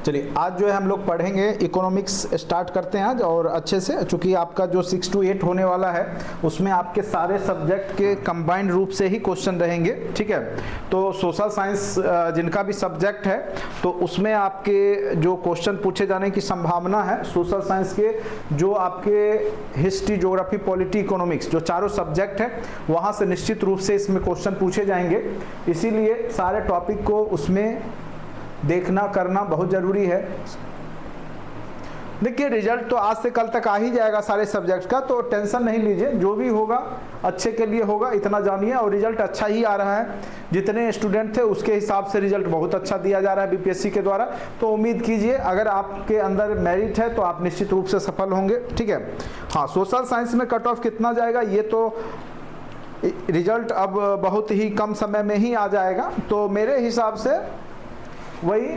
चलिए आज जो है हम लोग पढ़ेंगे इकोनॉमिक्स स्टार्ट करते हैं आज और अच्छे से, चूंकि आपका जो 6 to 8 होने वाला है उसमें आपके सारे सब्जेक्ट के कंबाइंड रूप से ही क्वेश्चन रहेंगे। ठीक है, तो सोशल साइंस जिनका भी सब्जेक्ट है तो उसमें आपके जो क्वेश्चन पूछे जाने की संभावना है, सोशल साइंस के जो आपके हिस्ट्री, ज्योग्राफी, पॉलिटी, इकोनॉमिक्स जो चारों सब्जेक्ट हैं वहाँ से निश्चित रूप से इसमें क्वेश्चन पूछे जाएंगे। इसीलिए सारे टॉपिक को उसमें देखना करना बहुत ज़रूरी है। देखिए रिजल्ट तो आज से कल तक आ ही जाएगा सारे सब्जेक्ट्स का, तो टेंशन नहीं लीजिए, जो भी होगा अच्छे के लिए होगा, इतना जानिए। और रिजल्ट अच्छा ही आ रहा है, जितने स्टूडेंट थे उसके हिसाब से रिजल्ट बहुत अच्छा दिया जा रहा है बीपीएससी के द्वारा। तो उम्मीद कीजिए अगर आपके अंदर मेरिट है तो आप निश्चित रूप से सफल होंगे। ठीक है, हाँ, सोशल साइंस में कट ऑफ कितना जाएगा ये तो रिजल्ट अब बहुत ही कम समय में ही आ जाएगा। तो मेरे हिसाब से वही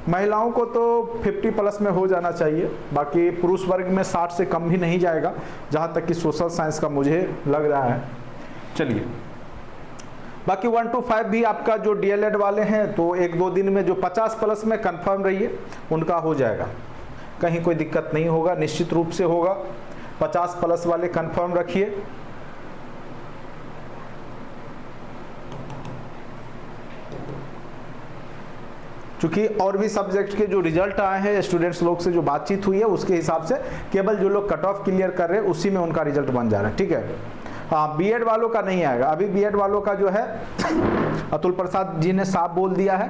महिलाओं को तो 50+ में हो जाना चाहिए, बाकी पुरुष वर्ग में 60 से कम भी नहीं जाएगा, जहाँ तक कि सोशल साइंस का मुझे लग रहा है। चलिए बाकी 1 to 5 भी आपका जो डीएलएड वाले हैं तो 1-2 दिन में जो 50+ में कंफर्म रहिए उनका हो जाएगा, कहीं कोई दिक्कत नहीं होगा, निश्चित रूप से होगा। 50+ वाले कंफर्म रखिए। क्योंकि और भी सब्जेक्ट के जो रिजल्ट आए हैं स्टूडेंट्स लोग से जो बातचीत हुई है उसके हिसाब से केवल जो लोग कट ऑफ क्लियर कर रहे हैं उसी में उनका रिजल्ट बन जा रहा है। ठीक है, हाँ, बीएड वालों का नहीं आएगा अभी। बीएड वालों का जो है अतुल प्रसाद जी ने साफ बोल दिया है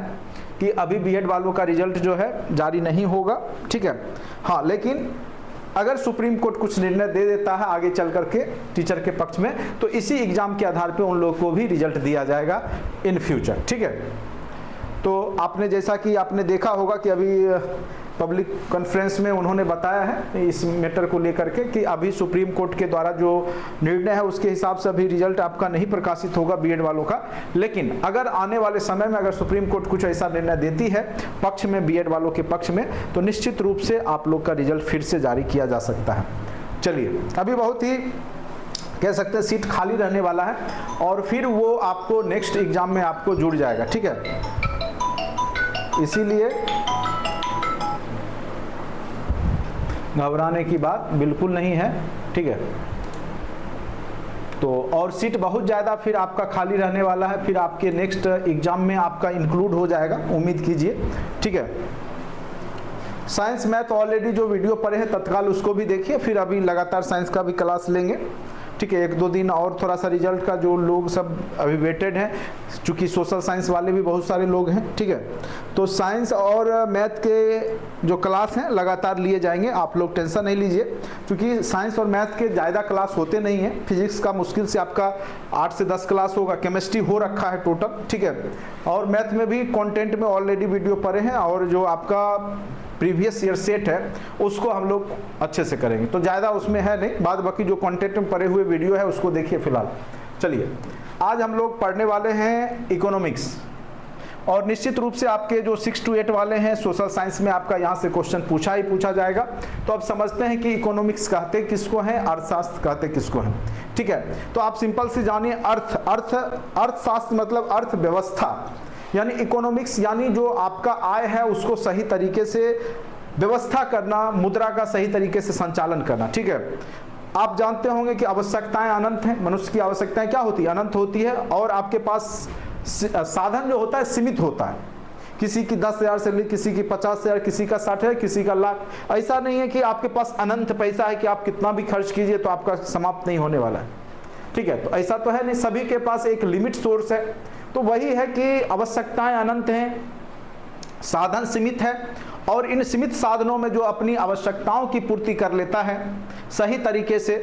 कि अभी बीएड वालों का रिजल्ट जो है जारी नहीं होगा। ठीक है, हाँ, लेकिन अगर सुप्रीम कोर्ट कुछ निर्णय दे देता है आगे चल करके टीचर के पक्ष में, तो इसी एग्जाम के आधार पर उन लोगों को भी रिजल्ट दिया जाएगा इन फ्यूचर। ठीक है, तो आपने जैसा कि आपने देखा होगा कि अभी पब्लिक कॉन्फ्रेंस में उन्होंने बताया है इस मैटर को लेकर के कि अभी सुप्रीम कोर्ट के द्वारा जो निर्णय है उसके हिसाब से अभी रिजल्ट आपका नहीं प्रकाशित होगा बीएड वालों का। लेकिन अगर आने वाले समय में अगर सुप्रीम कोर्ट कुछ ऐसा निर्णय देती है पक्ष में, बीएड वालों के पक्ष में, तो निश्चित रूप से आप लोग का रिजल्ट फिर से जारी किया जा सकता है। चलिए अभी बहुत ही कह सकते हैं सीट खाली रहने वाला है और फिर वो आपको नेक्स्ट एग्जाम में आपको जुड़ जाएगा। ठीक है, इसीलिए घबराने की बात बिल्कुल नहीं है। ठीक है, तो और सीट बहुत ज़्यादा फिर आपका खाली रहने वाला है, फिर आपके नेक्स्ट एग्जाम में आपका इंक्लूड हो जाएगा, उम्मीद कीजिए। ठीक है, साइंस मैथ ऑलरेडी जो वीडियो पढ़े हैं तत्काल उसको भी देखिए, फिर अभी लगातार साइंस का भी क्लास लेंगे। ठीक है, 1-2 दिन और थोड़ा सा रिजल्ट का जो लोग सब अभी वेटेड हैं, चूँकि सोशल साइंस वाले भी बहुत सारे लोग हैं। ठीक है, तो साइंस और मैथ के जो क्लास हैं लगातार लिए जाएंगे, आप लोग टेंशन नहीं लीजिए, क्योंकि साइंस और मैथ के ज़्यादा क्लास होते नहीं हैं। फिजिक्स का मुश्किल से आपका 8 से 10 क्लास होगा, केमिस्ट्री हो रखा है टोटल। ठीक है, और मैथ में भी कंटेंट में ऑलरेडी वीडियो पढ़े हैं और जो आपका प्रीवियस ईयर सेट है उसको हम लोग अच्छे से करेंगे, तो ज़्यादा उसमें है नहीं, बाद बाकी जो कंटेंट में पढ़े हुए वीडियो है उसको देखिए फिलहाल। चलिए आज हम लोग पढ़ने वाले हैं इकोनॉमिक्स, और निश्चित रूप से आपके जो 6 to 8 वाले हैं सोशल साइंस में आपका यहाँ से क्वेश्चन पूछा ही पूछा जाएगा। तो अब समझते हैं कि इकोनॉमिक्स कहते किसको हैं, अर्थशास्त्र कहते किसको हैं। ठीक है, तो आप सिंपल से जानिए अर्थशास्त्र मतलब अर्थव्यवस्था, यानी इकोनॉमिक्स यानी जो आपका आय है उसको सही तरीके से व्यवस्था करना, मुद्रा का सही तरीके से संचालन करना। ठीक है, आप जानते होंगे कि आवश्यकताएं अनंत हैं, मनुष्य की आवश्यकताएं क्या होती है, अनंत होती है, और आपके पास साधन जो होता है सीमित होता है। किसी की 10,000 सैलरी, किसी की 50,000, किसी का 60,000, किसी का लाख। ऐसा नहीं है कि आपके पास अनंत पैसा है कि आप कितना भी खर्च कीजिए तो आपका समाप्त नहीं होने वाला है। ठीक है, तो ऐसा तो है नहीं, सभी के पास एक लिमिट सोर्स है। तो वही है कि आवश्यकताएं अनंत हैं, साधन सीमित है, और इन सीमित साधनों में जो अपनी आवश्यकताओं की पूर्ति कर लेता है सही तरीके से,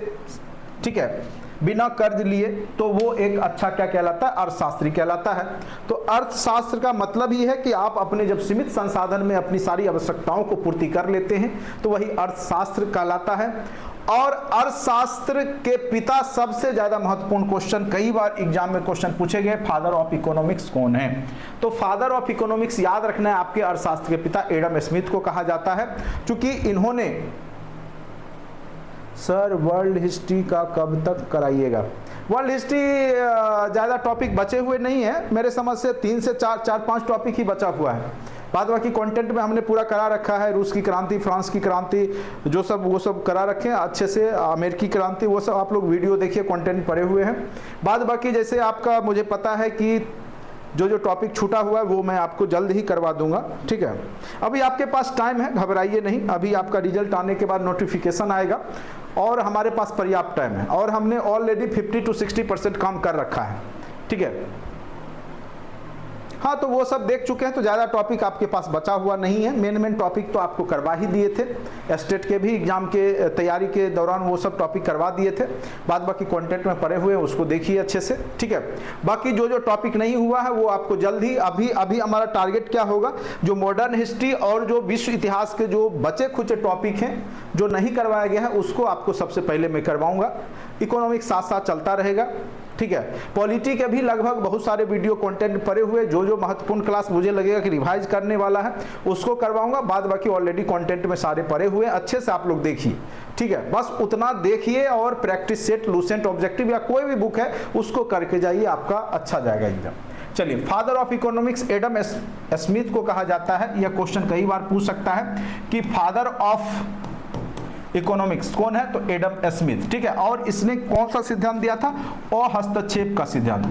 ठीक है, बिना कर्ज लिए, तो वो एक अच्छा क्या कहलाता है, अर्थशास्त्री कहलाता है। तो अर्थशास्त्र का मतलब ही है कि आप अपने जब सीमित संसाधन में अपनी सारी आवश्यकताओं को पूर्ति कर लेते हैं तो वही अर्थशास्त्र कहलाता है। और अर्थशास्त्र के पिता, सबसे ज्यादा महत्वपूर्ण क्वेश्चन, कई बार एग्जाम में क्वेश्चन पूछे गए, फादर ऑफ इकोनॉमिक्स कौन है। तो फादर ऑफ इकोनॉमिक्स याद रखना है, आपके अर्थशास्त्र के पिता एडम स्मिथ को कहा जाता है, क्योंकि इन्होंने सर वर्ल्ड हिस्ट्री का कब तक कराइएगा? वर्ल्ड हिस्ट्री ज़्यादा टॉपिक बचे हुए नहीं है, मेरे समझ से 3 से 4-5 टॉपिक ही बचा हुआ है। बाद बाकी कंटेंट में हमने पूरा करा रखा है। रूस की क्रांति, फ्रांस की क्रांति, जो सब वो सब करा रखे हैं अच्छे से। अमेरिकी क्रांति, वो सब आप लोग वीडियो देखिए, कंटेंट पड़े हुए हैं। बाद बाकी जैसे आपका मुझे पता है कि जो टॉपिक छूटा हुआ है वो मैं आपको जल्द ही करवा दूंगा, ठीक है। अभी आपके पास टाइम है, घबराइए नहीं। अभी आपका रिजल्ट आने के बाद नोटिफिकेशन आएगा और हमारे पास पर्याप्त टाइम है और हमने ऑलरेडी 50 to 60% काम कर रखा है, ठीक है। हाँ, तो वो सब देख चुके हैं, तो ज़्यादा टॉपिक आपके पास बचा हुआ नहीं है। मेन टॉपिक तो आपको करवा ही दिए थे, स्टेट के भी एग्जाम के तैयारी के दौरान वो सब टॉपिक करवा दिए थे। बाद बाकी कंटेंट में पढ़े हुए हैं, उसको देखिए अच्छे से, ठीक है। बाकी जो टॉपिक नहीं हुआ है वो आपको जल्द ही, अभी हमारा टारगेट क्या होगा, जो मॉडर्न हिस्ट्री और जो विश्व इतिहास के जो बचे खुचे टॉपिक हैं जो नहीं करवाया गया है उसको आपको सबसे पहले मैं करवाऊंगा। इकोनॉमिक साथ साथ चलता रहेगा, ठीक है। पॉलिटी के भी लगभग बहुत सारे वीडियो कंटेंट पड़े हुए, जो महत्वपूर्ण क्लास मुझे लगेगा कि रिवाइज करने वाला है उसको करवाऊंगा। बाद बाकी ऑलरेडी कंटेंट में सारे पड़े हुए, अच्छे से आप लोग देखिए, ठीक है। बस उतना देखिए और प्रैक्टिस सेट, लूसेंट, ऑब्जेक्टिव या कोई भी बुक है उसको करके जाइए, आपका अच्छा जाएगा एग्जाम। चलिए, father of economics Adam Smith को कहा जाता है। यह क्वेश्चन कई बार पूछ सकता है कि फादर ऑफ इकोनॉमिक्स कौन है, तो एडम स्मिथ, ठीक है। और इसने कौन सा सिद्धांत दिया था, अहस्तक्षेप का सिद्धांत,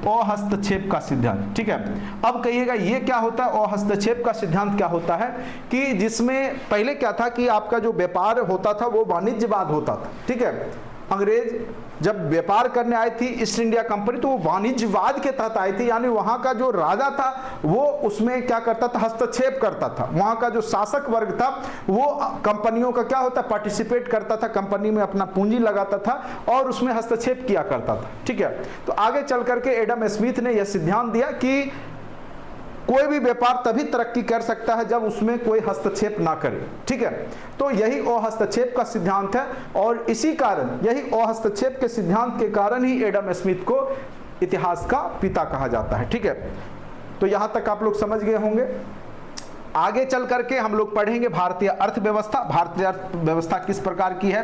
अहस्तक्षेप का सिद्धांत, ठीक है। अब कहिएगा ये क्या होता है, अहस्तक्षेप का सिद्धांत क्या होता है, कि जिसमें पहले क्या था कि आपका जो व्यापार होता था वो वाणिज्यवाद होता था, ठीक है। अंग्रेज जब व्यापार करने आई थी ईस्ट इंडिया कंपनी, तो वो वाणिज्यवाद के तहत आई थी, यानी वहां का जो राजा था वो उसमें क्या करता था, हस्तक्षेप करता था। वहां का जो शासक वर्ग था वो कंपनियों का क्या होता, पार्टिसिपेट करता था, कंपनी में अपना पूंजी लगाता था और उसमें हस्तक्षेप किया करता था, ठीक है। तो आगे चल करके एडम स्मिथ ने यह सिद्धांत दिया कि कोई भी व्यापार तभी तरक्की कर सकता है जब उसमें कोई हस्तक्षेप ना करे, ठीक है। तो यही अहस्तक्षेप का सिद्धांत है और इसी कारण, यही अहस्तक्षेप के सिद्धांत के कारण ही एडम स्मिथ को इतिहास का पिता कहा जाता है, ठीक है। तो यहां तक आप लोग समझ गए होंगे। आगे चल करके हम लोग पढ़ेंगे भारतीय अर्थव्यवस्था। भारतीय अर्थव्यवस्था किस प्रकार की है,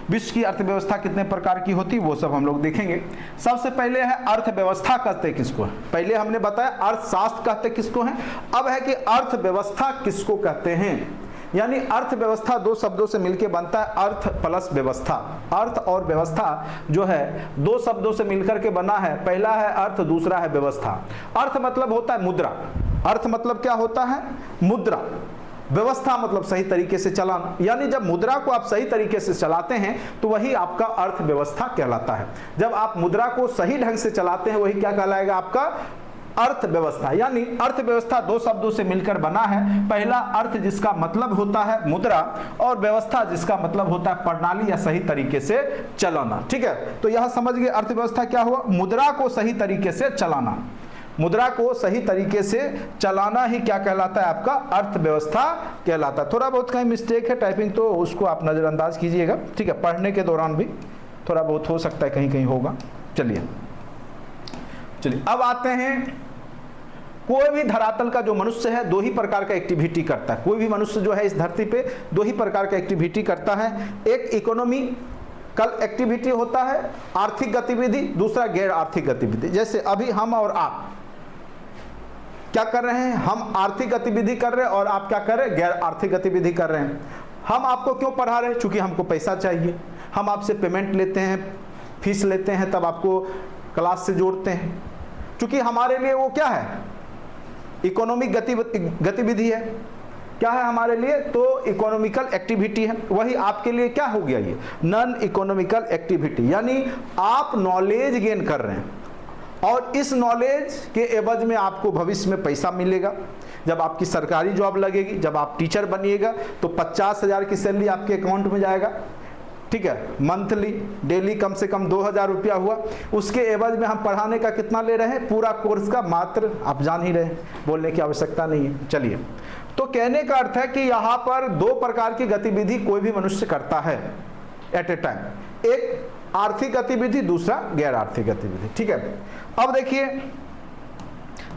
विश्व की अर्थव्यवस्था कितने प्रकार की होती, वो सब हम लोग देखेंगे। सबसे पहले है अर्थव्यवस्था कहते किसको है। पहले हमने बताया अर्थशास्त्र कहते किसको है, अब है कि अर्थव्यवस्था किसको कहते हैं। यानी अर्थव्यवस्था दो शब्दों से मिलकर बनता है, अर्थ प्लस व्यवस्था। अर्थ और व्यवस्था जो है दो शब्दों से मिलकर के बना है, पहला है अर्थ, दूसरा है व्यवस्था। अर्थ मतलब होता है मुद्रा, अर्थ मतलब क्या होता है, मुद्रा। व्यवस्था मतलब सही तरीके से चलाना, यानी जब मुद्रा को आप सही तरीके से चलाते हैं तो वही आपका अर्थव्यवस्था कहलाता है। जब आप मुद्रा को सही ढंग से चलाते हैं वही क्या कहलाएगा, आपका अर्थव्यवस्था। यानी अर्थव्यवस्था दो शब्दों से मिलकर बना है, पहला अर्थ जिसका मतलब होता है मुद्रा और व्यवस्था जिसका मतलब होता है प्रणाली या सही तरीके से चलाना, ठीक है। तो यह समझ गए अर्थव्यवस्था क्या हुआ, मुद्रा को सही तरीके से चलाना। मुद्रा को सही तरीके से चलाना ही क्या कहलाता है, आपका अर्थव्यवस्था कहलाता है। थोड़ा बहुत कहीं मिस्टेक है टाइपिंग, तो उसको आप नज़रअंदाज कीजिएगा, ठीक है। पढ़ने के दौरान भी थोड़ा बहुत हो सकता है कहीं कहीं होगा। चलिए अब आते हैं, कोई भी धरातल का जो मनुष्य है दो ही प्रकार का एक्टिविटी करता है। कोई भी मनुष्य जो है इस धरती पे दो ही प्रकार का एक्टिविटी करता है, एक इकोनॉमी कल एक्टिविटी होता है, आर्थिक गतिविधि, दूसरा गैर आर्थिक गतिविधि। जैसे अभी हम और आप क्या कर रहे हैं, हम आर्थिक गतिविधि कर रहे हैं और आप क्या कर रहे हैं, गैर आर्थिक गतिविधि कर रहे हैं। हम आपको क्यों पढ़ा रहे हैं, चूंकि हमको पैसा चाहिए, हम आपसे पेमेंट लेते हैं, फीस लेते हैं, तब आपको क्लास से जोड़ते हैं। चूंकि हमारे लिए वो क्या है, इकोनॉमिक गतिविधि है। क्या है हमारे लिए, तो इकोनॉमिकल एक्टिविटी है। वही आपके लिए क्या हो गया, ये नॉन इकोनॉमिकल एक्टिविटी। यानी आप नॉलेज गेन कर रहे हैं और इस नॉलेज के एवज में आपको भविष्य में पैसा मिलेगा। जब आपकी सरकारी जॉब लगेगी, जब आप टीचर बनिएगा तो 50,000 की सैलरी आपके अकाउंट में जाएगा, ठीक है। मंथली, डेली कम से कम 2,000 रुपया हुआ। उसके एवज में हम पढ़ाने का कितना ले रहे हैं, पूरा कोर्स का मात्र, आप जान ही रहे हैं, बोलने की आवश्यकता नहीं है। चलिए, तो कहने का अर्थ है कि यहाँ पर दो प्रकार की गतिविधि कोई भी मनुष्य करता है एट ए टाइम, एक आर्थिक गतिविधि, दूसरा गैर आर्थिक गतिविधि, ठीक है। अब देखिए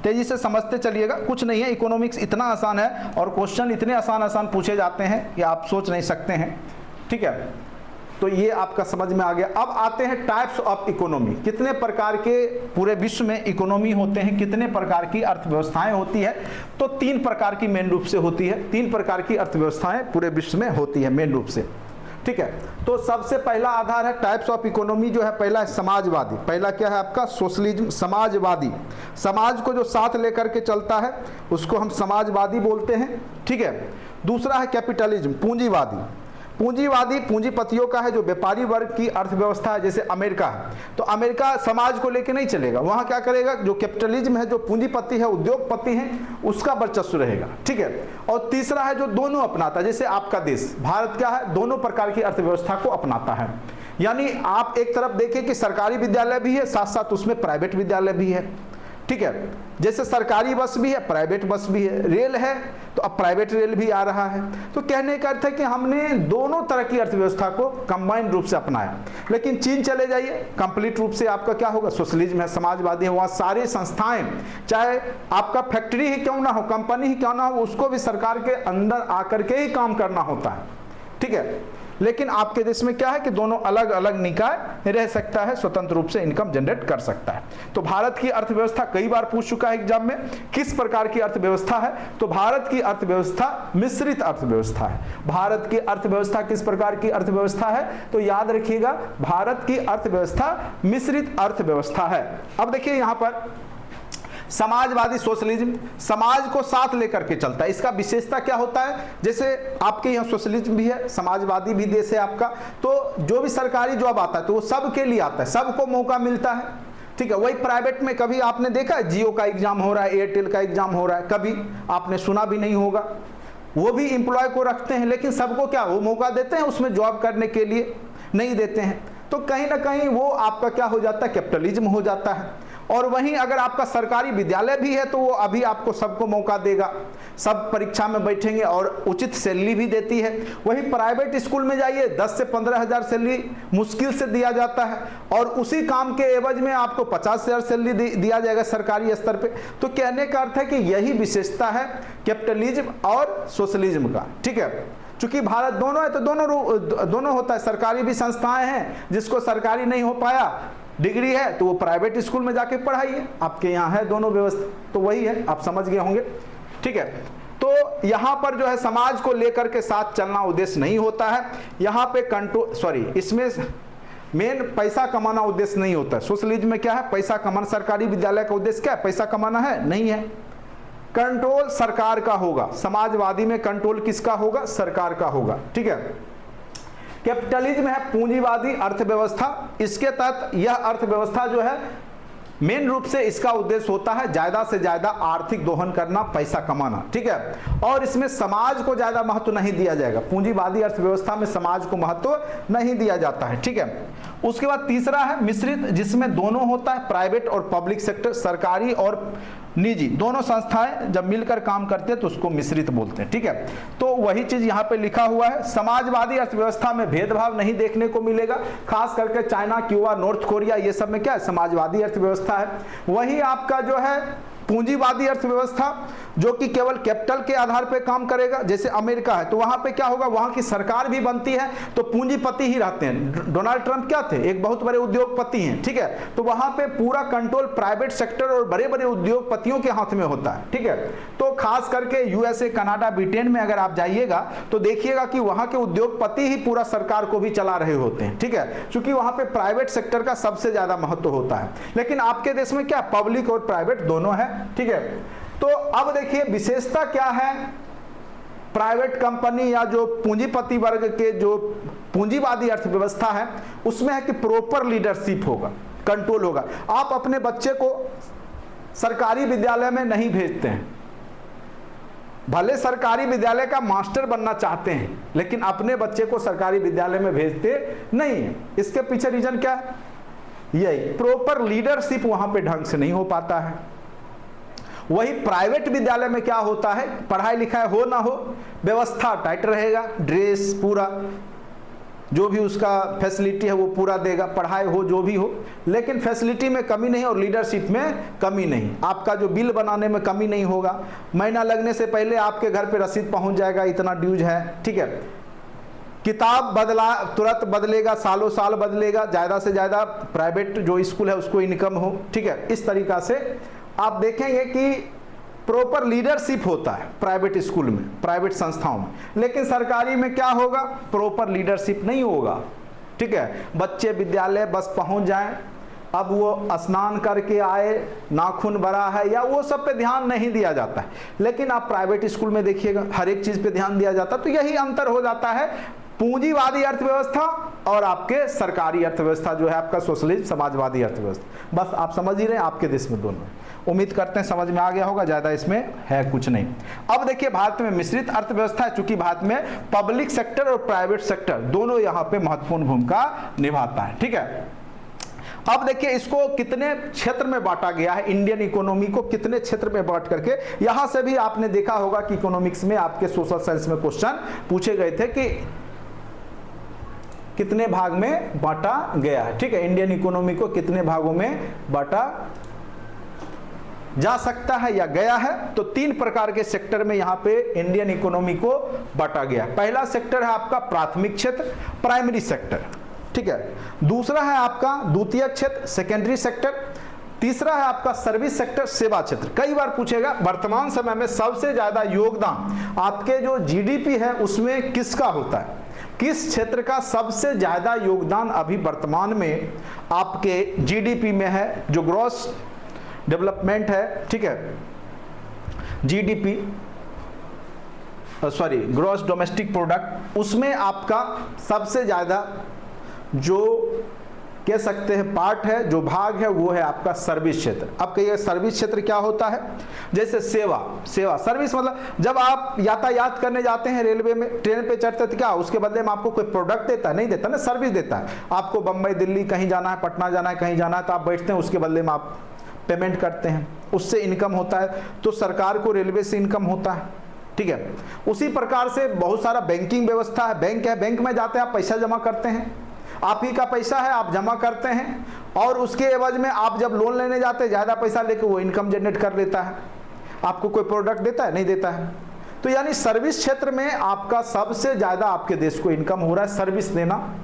तेजी से समझते चलिएगा, कुछ नहीं है, इकोनॉमिक्स इतना आसान है और क्वेश्चन इतने आसान पूछे जाते हैं कि आप सोच नहीं सकते हैं, ठीक है। तो ये आपका समझ में आ गया। अब आते हैं टाइप्स ऑफ इकोनॉमी, कितने प्रकार के पूरे विश्व में इकोनॉमी होते हैं, कितने प्रकार की अर्थव्यवस्थाएं होती है। तो 3 प्रकार की मेन रूप से होती है, 3 प्रकार की अर्थव्यवस्थाएं पूरे विश्व में होती है मेन रूप से, ठीक है। तो सबसे पहला आधार है टाइप्स ऑफ इकोनॉमी जो है, पहला है समाजवादी। पहला क्या है आपका? सोशलिज्म, समाजवादी। समाज को जो साथ लेकर के चलता है उसको हम समाजवादी बोलते हैं, ठीक है। दूसरा है कैपिटलिज्म, पूंजीवादी। पूंजीवादी पूंजीपतियों का है, जो व्यापारी वर्ग की अर्थव्यवस्था है, जैसे अमेरिका है। तो अमेरिका समाज को लेके नहीं चलेगा, वहाँ क्या करेगा? जो कैपिटलिज्म है, जो पूंजीपति है, उद्योगपति हैं, उसका वर्चस्व रहेगा, ठीक है। और तीसरा है जो दोनों अपनाता है, जैसे आपका देश भारत क्या है, दोनों प्रकार की अर्थव्यवस्था को अपनाता है। यानी आप एक तरफ देखें कि सरकारी विद्यालय भी है, साथ साथ उसमें प्राइवेट विद्यालय भी है, ठीक है। जैसे सरकारी बस भी है, प्राइवेट बस भी है, रेल है तो अब प्राइवेट रेल भी आ रहा है। तो कहने का अर्थ है कि हमने दोनों तरह की अर्थव्यवस्था को कंबाइंड रूप से अपनाया। लेकिन चीन चले जाइए, कंप्लीट रूप से आपका क्या होगा? सोशलिज्म है, समाजवादी है। वहाँ सारी संस्थाएं, चाहे आपका फैक्ट्री ही क्यों ना हो, कंपनी ही क्यों ना हो, उसको भी सरकार के अंदर आकर के ही काम करना होता है, ठीक है। लेकिन आपके देश में क्या है कि दोनों अलग अलग निकाय रह सकता है, स्वतंत्र रूप से इनकम जनरेट कर सकता है। तो भारत की अर्थव्यवस्था कई बार पूछ चुका है एग्जाम में, किस प्रकार की अर्थव्यवस्था है? तो भारत की अर्थव्यवस्था मिश्रित अर्थव्यवस्था है। भारत की अर्थव्यवस्था किस प्रकार की अर्थव्यवस्था है? तो याद रखिएगा, भारत की अर्थव्यवस्था मिश्रित अर्थव्यवस्था है। अब देखिए यहां पर समाजवादी सोशलिज्म, समाज को साथ लेकर के चलता है। इसका विशेषता क्या होता है? जैसे आपके यहाँ सोशलिज्म भी है, समाजवादी भी देश है आपका, तो जो भी सरकारी जॉब आता है तो वो सबके लिए आता है, सबको मौका मिलता है, ठीक है। वही प्राइवेट में कभी आपने देखा है जियो का एग्जाम हो रहा है, एयरटेल का एग्जाम हो रहा है, कभी आपने सुना भी नहीं होगा। वो भी एम्प्लॉय को रखते हैं, लेकिन सबको क्या वो मौका देते हैं उसमें जॉब करने के लिए? नहीं देते हैं। तो कहीं ना कहीं वो आपका क्या हो जाता है? कैपिटलिज्म हो जाता है। और वहीं अगर आपका सरकारी विद्यालय भी है तो वो अभी आपको सबको मौका देगा, सब परीक्षा में बैठेंगे और उचित सैलरी भी देती है। वहीं प्राइवेट स्कूल में जाइए, 10 से 15 हज़ार सैलरी मुश्किल से दिया जाता है, और उसी काम के एवज में आपको 50 हज़ार सैलरी दिया जाएगा सरकारी स्तर पे। तो कहने का अर्थ है कि यही विशेषता है कैपिटलिज्म और सोशलिज्म का, ठीक है। चूंकि भारत दोनों है तो दोनों होता है। सरकारी भी संस्थाएं हैं, जिसको सरकारी नहीं हो पाया, डिग्री है तो वो प्राइवेट स्कूल में जाके पढ़ाइए, आपके यहाँ है दोनों व्यवस्था। तो वही है, आप समझ गए होंगे, ठीक है। तो यहाँ पर जो है समाज को लेकर के साथ चलना उद्देश्य नहीं होता है। यहाँ पे इसमें मेन पैसा कमाना उद्देश्य नहीं होता है। सोशलिज्म में क्या है? पैसा कमाना। सरकारी विद्यालय का उद्देश्य क्या है? पैसा कमाना है? नहीं है। कंट्रोल सरकार का होगा। समाजवादी में कंट्रोल किसका होगा? सरकार का होगा, ठीक है। कैपिटलिज्म है पूंजीवादी अर्थव्यवस्था। इसके तहत यह अर्थव्यवस्था जो है मेन रूप से इसका उद्देश्य होता है ज्यादा से ज्यादा आर्थिक दोहन करना, पैसा कमाना, ठीक है। और इसमें समाज को ज्यादा महत्व नहीं दिया जाएगा। पूंजीवादी अर्थव्यवस्था में समाज को महत्व नहीं दिया जाता है, ठीक है। उसके बाद तीसरा है मिश्रित, जिसमें दोनों होता है, प्राइवेट और पब्लिक सेक्टर, सरकारी और निजी दोनों संस्थाएं जब मिलकर काम करते हैं तो उसको मिश्रित बोलते हैं, ठीक है। तो वही चीज यहाँ पे लिखा हुआ है। समाजवादी अर्थव्यवस्था में भेदभाव नहीं देखने को मिलेगा, खास करके चाइना, क्यूबा, नॉर्थ कोरिया, ये सब में क्या है? समाजवादी अर्थव्यवस्था है। वही आपका जो है पूंजीवादी अर्थव्यवस्था, जो कि केवल कैपिटल के आधार पर काम करेगा, जैसे अमेरिका है, तो वहां पे क्या होगा? वहां की सरकार भी बनती है तो पूंजीपति ही रहते हैं। डोनाल्ड ट्रंप क्या थे? एक बहुत बड़े उद्योगपति हैं, ठीक है। तो वहां पे पूरा कंट्रोल प्राइवेट सेक्टर और बड़े बड़े उद्योगपतियों के हाथ में होता है, ठीक है। तो खास करके यूएसए, कनाडा, ब्रिटेन में अगर आप जाइएगा तो देखिएगा कि वहां के उद्योगपति ही पूरा सरकार को भी चला रहे होते हैं, ठीक है, क्योंकि वहां पे प्राइवेट सेक्टर का सबसे ज्यादा महत्व होता है। लेकिन आपके देश में क्या? पब्लिक और प्राइवेट दोनों है, ठीक है। तो अब देखिए विशेषता क्या है प्राइवेट कंपनी या जो पूंजीपति वर्ग के जो पूंजीवादी अर्थव्यवस्था है उसमें है कि प्रॉपर लीडरशिप होगा, कंट्रोल होगा। आप अपने बच्चे को सरकारी विद्यालय में नहीं भेजते हैं, भले सरकारी विद्यालय का मास्टर बनना चाहते हैं, लेकिन अपने बच्चे को सरकारी विद्यालय में भेजते नहीं है। इसके पीछे रीजन क्या है? यही प्रॉपर लीडरशिप वहां पे ढंग से नहीं हो पाता है। वही प्राइवेट विद्यालय में क्या होता है? पढ़ाई लिखाई हो ना हो, व्यवस्था टाइट रहेगा, ड्रेस पूरा जो भी उसका फैसिलिटी है वो पूरा देगा, पढ़ाई हो जो भी हो, लेकिन फैसिलिटी में कमी नहीं और लीडरशिप में कमी नहीं। आपका जो बिल बनाने में कमी नहीं होगा, महीना लगने से पहले आपके घर पे रसीद पहुंच जाएगा, इतना ड्यूज है, ठीक है। किताब बदला तुरंत बदलेगा, सालों साल बदलेगा, ज़्यादा से ज़्यादा प्राइवेट जो स्कूल है उसको इनकम हो, ठीक है। इस तरीक़ा से आप देखेंगे कि प्रॉपर लीडरशिप होता है प्राइवेट स्कूल में, प्राइवेट संस्थाओं में, लेकिन सरकारी में क्या होगा, प्रॉपर लीडरशिप नहीं होगा, ठीक है। बच्चे विद्यालय बस पहुंच जाएं, अब वो स्नान करके आए, नाखून बड़ा है, या वो सब पे ध्यान नहीं दिया जाता है। लेकिन आप प्राइवेट स्कूल में देखिएगा हर एक चीज़ पे ध्यान दिया जाता है। तो यही अंतर हो जाता है पूंजीवादी अर्थव्यवस्था और आपके सरकारी अर्थव्यवस्था जो है आपका सोशलिस्ट समाजवादी अर्थव्यवस्था। बस आप समझ ही रहे हैं, आपके देश में दोनों। उम्मीद करते हैं समझ में आ गया होगा, ज़्यादा इसमें है कुछ नहीं। अब देखिए भारत में मिश्रित अर्थव्यवस्था है, चूंकि भारत में पब्लिक सेक्टर और प्राइवेट सेक्टर दोनों यहाँ पे महत्वपूर्ण भूमिका निभाता है, ठीक है। अब देखिए इसको कितने क्षेत्र में बांटा गया है, इंडियन इकोनॉमी को कितने क्षेत्र में बांट करके, यहां से भी आपने देखा होगा कि इकोनॉमिक्स में आपके सोशल साइंस में क्वेश्चन पूछे गए थे कि कितने भाग में बांटा गया है, ठीक है। इंडियन इकोनॉमी को कितने भागों में बांटा जा सकता है या गया है, तो 3 प्रकार के सेक्टर में यहां पे इंडियन इकोनॉमी को बांटा गया। पहला सेक्टर है आपका प्राथमिक क्षेत्र, प्राइमरी सेक्टर, ठीक है। दूसरा है आपका द्वितीयक क्षेत्र, सेकेंडरी सेक्टर। तीसरा है आपका सर्विस सेक्टर, सेवा क्षेत्र। कई बार पूछेगा वर्तमान समय में सबसे ज्यादा योगदान आपके जो जीडीपी है उसमें किसका होता है, किस क्षेत्र का सबसे ज्यादा योगदान अभी वर्तमान में आपके जीडीपी में है, जो ग्रॉस डेवलपमेंट है, ठीक है, GDP sorry gross domestic product, उसमें आपका सबसे ज़्यादा जो कह सकते हैं पार्ट है, जो भाग है, वो है आपका सर्विस क्षेत्र। अब कहिए सर्विस क्षेत्र क्या होता है, जैसे सेवा सर्विस मतलब जब आप यातायात करने जाते हैं रेलवे में, ट्रेन पे चढ़ते तो क्या उसके बदले में आपको कोई प्रोडक्ट देता है, नहीं देता ना, सर्विस देता है। आपको बम्बई दिल्ली कहीं जाना है, पटना जाना है, कहीं जाना है, तो आप बैठते हैं, उसके बदले में आप पेमेंट करते हैं, उससे इनकम होता है, तो सरकार को रेलवे से इनकम होता है, ठीक है। उसी प्रकार से बहुत सारा बैंकिंग व्यवस्था है, बैंक है, बैंक में जाते हैं आप पैसा जमा करते हैं, आप ही का पैसा है, आप जमा करते हैं, और उसके एवज में आप जब लोन लेने जाते हैं ज़्यादा पैसा लेके वो इनकम जनरेट कर लेता है, आपको कोई प्रोडक्ट देता है, नहीं देता है। तो यानी सर्विस क्षेत्र में आपका सबसे ज़्यादा आपके देश को इनकम हो रहा है, सर्विस देना,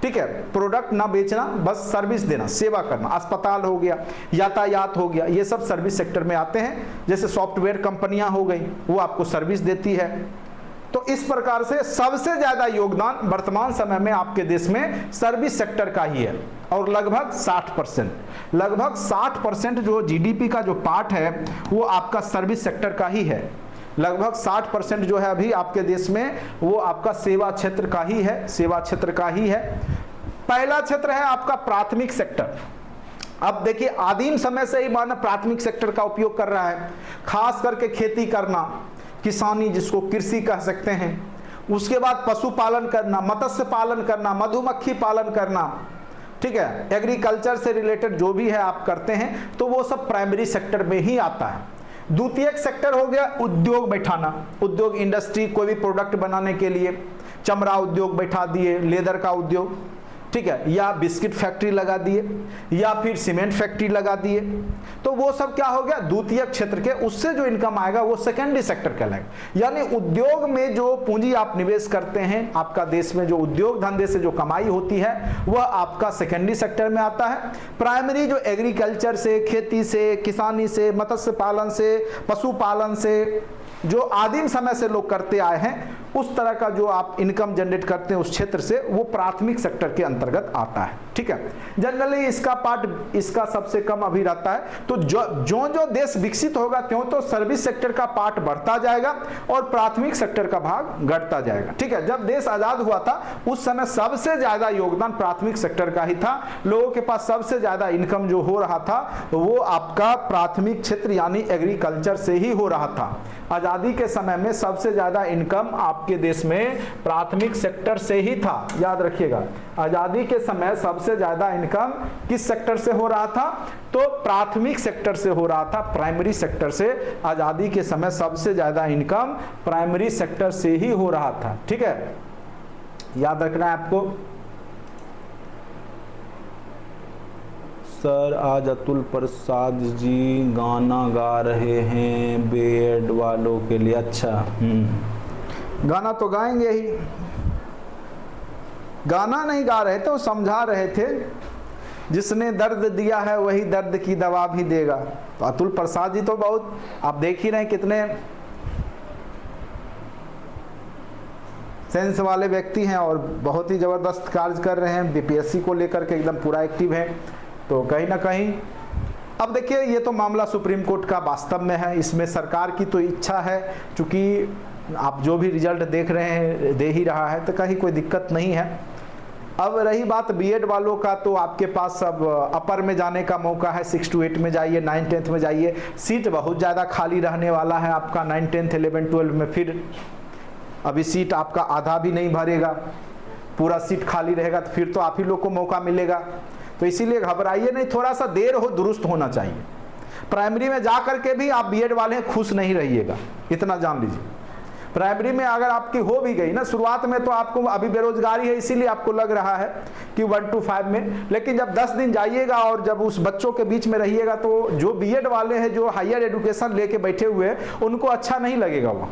ठीक है, प्रोडक्ट ना बेचना, बस सर्विस देना, सेवा करना। अस्पताल हो गया, यातायात हो गया, ये सब सर्विस सेक्टर में आते हैं। जैसे सॉफ्टवेयर कंपनियां हो गई, वो आपको सर्विस देती है। तो इस प्रकार से सबसे ज्यादा योगदान वर्तमान समय में आपके देश में सर्विस सेक्टर का ही है, और लगभग 60% जो जीडीपी का जो पार्ट है वो आपका सर्विस सेक्टर का ही है। लगभग 60% जो है अभी आपके देश में वो आपका सेवा क्षेत्र का ही है, सेवा क्षेत्र का ही है। पहला क्षेत्र है आपका प्राथमिक सेक्टर। अब देखिए आदिम समय से ही मानव प्राथमिक सेक्टर का उपयोग कर रहा है, खास करके खेती करना, किसानी जिसको कृषि कह सकते हैं, उसके बाद पशुपालन करना, मत्स्य पालन करना, मधुमक्खी पालन करना, ठीक है, एग्रीकल्चर से रिलेटेड जो भी है आप करते हैं, तो वो सब प्राइमरी सेक्टर में ही आता है। द्वितीयक सेक्टर हो गया उद्योग बैठाना, उद्योग इंडस्ट्री, कोई भी प्रोडक्ट बनाने के लिए चमड़ा उद्योग बैठा दिए, लेदर का उद्योग, ठीक है, या बिस्किट फैक्ट्री लगा दिए, या फिर सीमेंट फैक्ट्री लगा दिए, तो वो सब क्या हो गया द्वितीयक क्षेत्र के, उससे जो इनकम आएगा वो सेकेंडरी सेक्टर कहलाएगा। यानी उद्योग में जो पूंजी आप निवेश करते हैं, आपका देश में जो उद्योग धंधे से जो कमाई होती है वह आपका सेकेंडरी सेक्टर में आता है। प्राइमरी जो एग्रीकल्चर से, खेती से, किसानी से, मत्स्य पालन से, पशुपालन से, जो आदिम समय से लोग करते आए हैं, उस तरह का जो आप इनकम जनरेट करते हैं उस क्षेत्र से, वो प्राथमिक सेक्टर के अंतर्गत आता है, ठीक है। जनरली इसका पार्ट इसका सबसे कम अभी रहता है। तो जो देश विकसित होगा त्यों तो सर्विस सेक्टर का पार्ट बढ़ता जाएगा और प्राथमिक सेक्टर का भाग घटता जाएगा, ठीक है। जब देश आजाद हुआ था उस समय सबसे ज्यादा योगदान प्राथमिक सेक्टर का ही था, लोगों के पास सबसे ज्यादा इनकम जो हो रहा था वो आपका प्राथमिक क्षेत्र यानी एग्रीकल्चर से ही हो रहा था। आजादी के समय में सबसे ज्यादा इनकम आपके देश में प्राथमिक सेक्टर से ही था, याद रखिएगा। आजादी के समय सबसे ज्यादा इनकम किस सेक्टर से हो रहा था, तो प्राथमिक सेक्टर से हो रहा था, प्राइमरी सेक्टर से। आजादी के समय सबसे ज्यादा इनकम प्राइमरी सेक्टर से ही हो रहा था, ठीक है, याद रखना है आपको। सर आज अतुल प्रसाद जी गाना गा रहे हैं बीएड वालों के लिए। अच्छा, गाना तो गाएंगे ही, गाना नहीं गा रहे थे, वो समझा रहे थे, जिसने दर्द दिया है वही दर्द की दवा भी देगा। तो अतुल प्रसाद जी तो बहुत, आप देख ही रहे हैं कितने सेंस वाले व्यक्ति हैं और बहुत ही ज़बरदस्त कार्य कर रहे हैं, बीपीएससी को लेकर के एकदम पूरा एक्टिव हैं। तो कहीं ना कहीं अब देखिए, ये तो मामला सुप्रीम कोर्ट का वास्तव में है, इसमें सरकार की तो इच्छा है, चूँकि आप जो भी रिजल्ट देख रहे हैं दे ही रहा है, तो कहीं कोई दिक्कत नहीं है। अब रही बात बीएड वालों का, तो आपके पास अब अपर में जाने का मौका है, 6 to 8 में जाइए, 9, 10th में जाइए। सीट बहुत ज़्यादा खाली रहने वाला है आपका 9, 10th, 11, 12 में। फिर अभी सीट आपका आधा भी नहीं भरेगा, पूरा सीट खाली रहेगा, तो फिर तो आप ही लोग को मौका मिलेगा। तो इसीलिए घबराइए नहीं, थोड़ा सा देर हो, दुरुस्त होना चाहिए। प्राइमरी में जा करके भी आप बीएड वाले खुश नहीं रहिएगा, इतना जान लीजिए। प्राइमरी में अगर आपकी हो भी गई ना, शुरुआत में तो आपको अभी बेरोजगारी है, इसीलिए आपको लग रहा है कि 1 to 5 में, लेकिन जब 10 दिन जाइएगा और जब उस बच्चों के बीच में रहिएगा, तो जो बीएड वाले हैं, जो हायर एजुकेशन लेके बैठे हुए हैं, उनको अच्छा नहीं लगेगा वहाँ।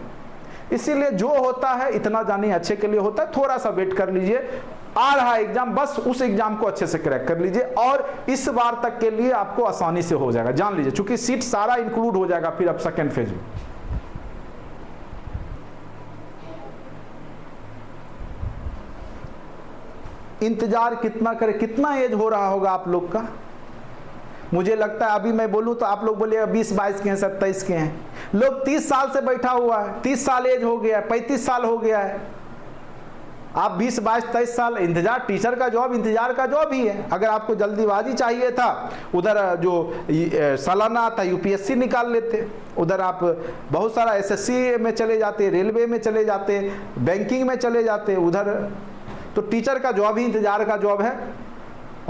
इसीलिए जो होता है इतना जानिए अच्छे के लिए होता है, थोड़ा सा वेट कर लीजिए, आ रहा है एग्जाम, बस उस एग्जाम को अच्छे से क्रैक कर लीजिए और इस बार तक के लिए आपको आसानी से हो जाएगा, जान लीजिए, क्योंकि सीट सारा इंक्लूड हो जाएगा फिर अब सेकेंड फेज में। इंतजार कितना करें, कितना एज हो रहा होगा आप लोग का? मुझे लगता है अभी मैं बोलूं तो आप लोग बोलिएगा 20-22 के हैं, 27 के हैं। लोग 30 साल से बैठा हुआ है, 30 साल एज हो गया है, 35 साल हो गया है। आप 20-22-23 साल इंतजार, टीचर का जॉब इंतजार का जॉब ही है। अगर आपको जल्दीबाजी चाहिए था, उधर जो सालाना आता यूपीएससी निकाल लेते, उधर आप बहुत सारा एसएससी में चले जाते, रेलवे में चले जाते, बैंकिंग में चले जाते उधर। तो टीचर का जॉब ही इंतजार का जॉब है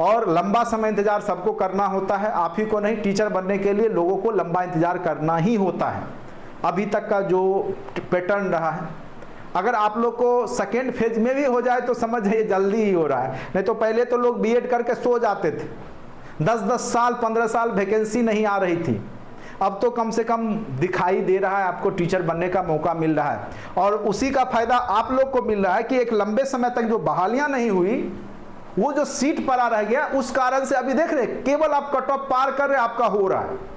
और लंबा समय इंतजार सबको करना होता है, आप ही को नहीं। टीचर बनने के लिए लोगों को लंबा इंतजार करना ही होता है, अभी तक का जो पैटर्न रहा है। अगर आप लोग को सेकेंड फेज में भी हो जाए तो समझ जाइए जल्दी ही हो रहा है, नहीं तो पहले तो लोग बीएड करके सो जाते थे, 10-10 साल 15 साल वैकेंसी नहीं आ रही थी। अब तो कम से कम दिखाई दे रहा है आपको टीचर बनने का मौका मिल रहा है और उसी का फायदा आप लोग को मिल रहा है कि एक लंबे समय तक जो बहालियां नहीं हुई, वो जो सीट पड़ा रह गया, उस कारण से अभी देख रहे केवल आप कट ऑफ पार कर रहे, आपका हो रहा है।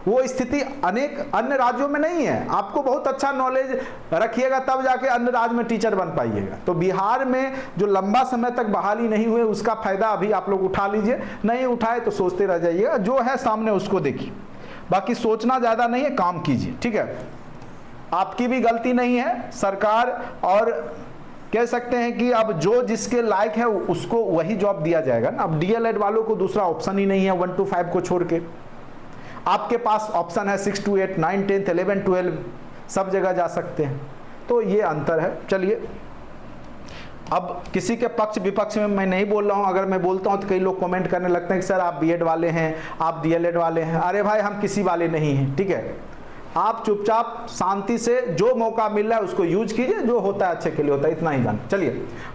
वो स्थिति अनेक अन्य राज्यों में नहीं है। आपको बहुत अच्छा नॉलेज रखिएगा तब जाके अन्य राज्य में टीचर बन पाइएगा। तो बिहार में जो लंबा समय तक बहाली नहीं हुए, उसका फायदा अभी आप लोग उठा लीजिए, नहीं उठाए तो सोचते रह जाइएगा। जो है सामने उसको देखिए, बाकी सोचना ज़्यादा नहीं है, काम कीजिए, ठीक है। आपकी भी गलती नहीं है, सरकार और कह सकते हैं कि अब जो जिसके लायक है उसको वही जॉब दिया जाएगा ना। अब डीएलएड वालों को दूसरा ऑप्शन ही नहीं है 1 to 5 को छोड़ के। आपके पास ऑप्शन है 6 to 8, 9, 10, 11, 12 सब जगह जा सकते हैं। तो ये अंतर है। चलिए, अब किसी के पक्ष विपक्ष में मैं नहीं बोल रहा हूँ। अगर मैं बोलता हूँ तो कई लोग कमेंट करने लगते हैं कि सर आप बीएड वाले हैं, आप डीएलएड वाले हैं। अरे भाई, हम किसी वाले नहीं हैं, ठीक है। आप चुपचाप शांति से जो मौका मिल रहा है उसको यूज कीजिए, जो होता है अच्छे के लिए होता है, इतना ही जान। चलिए,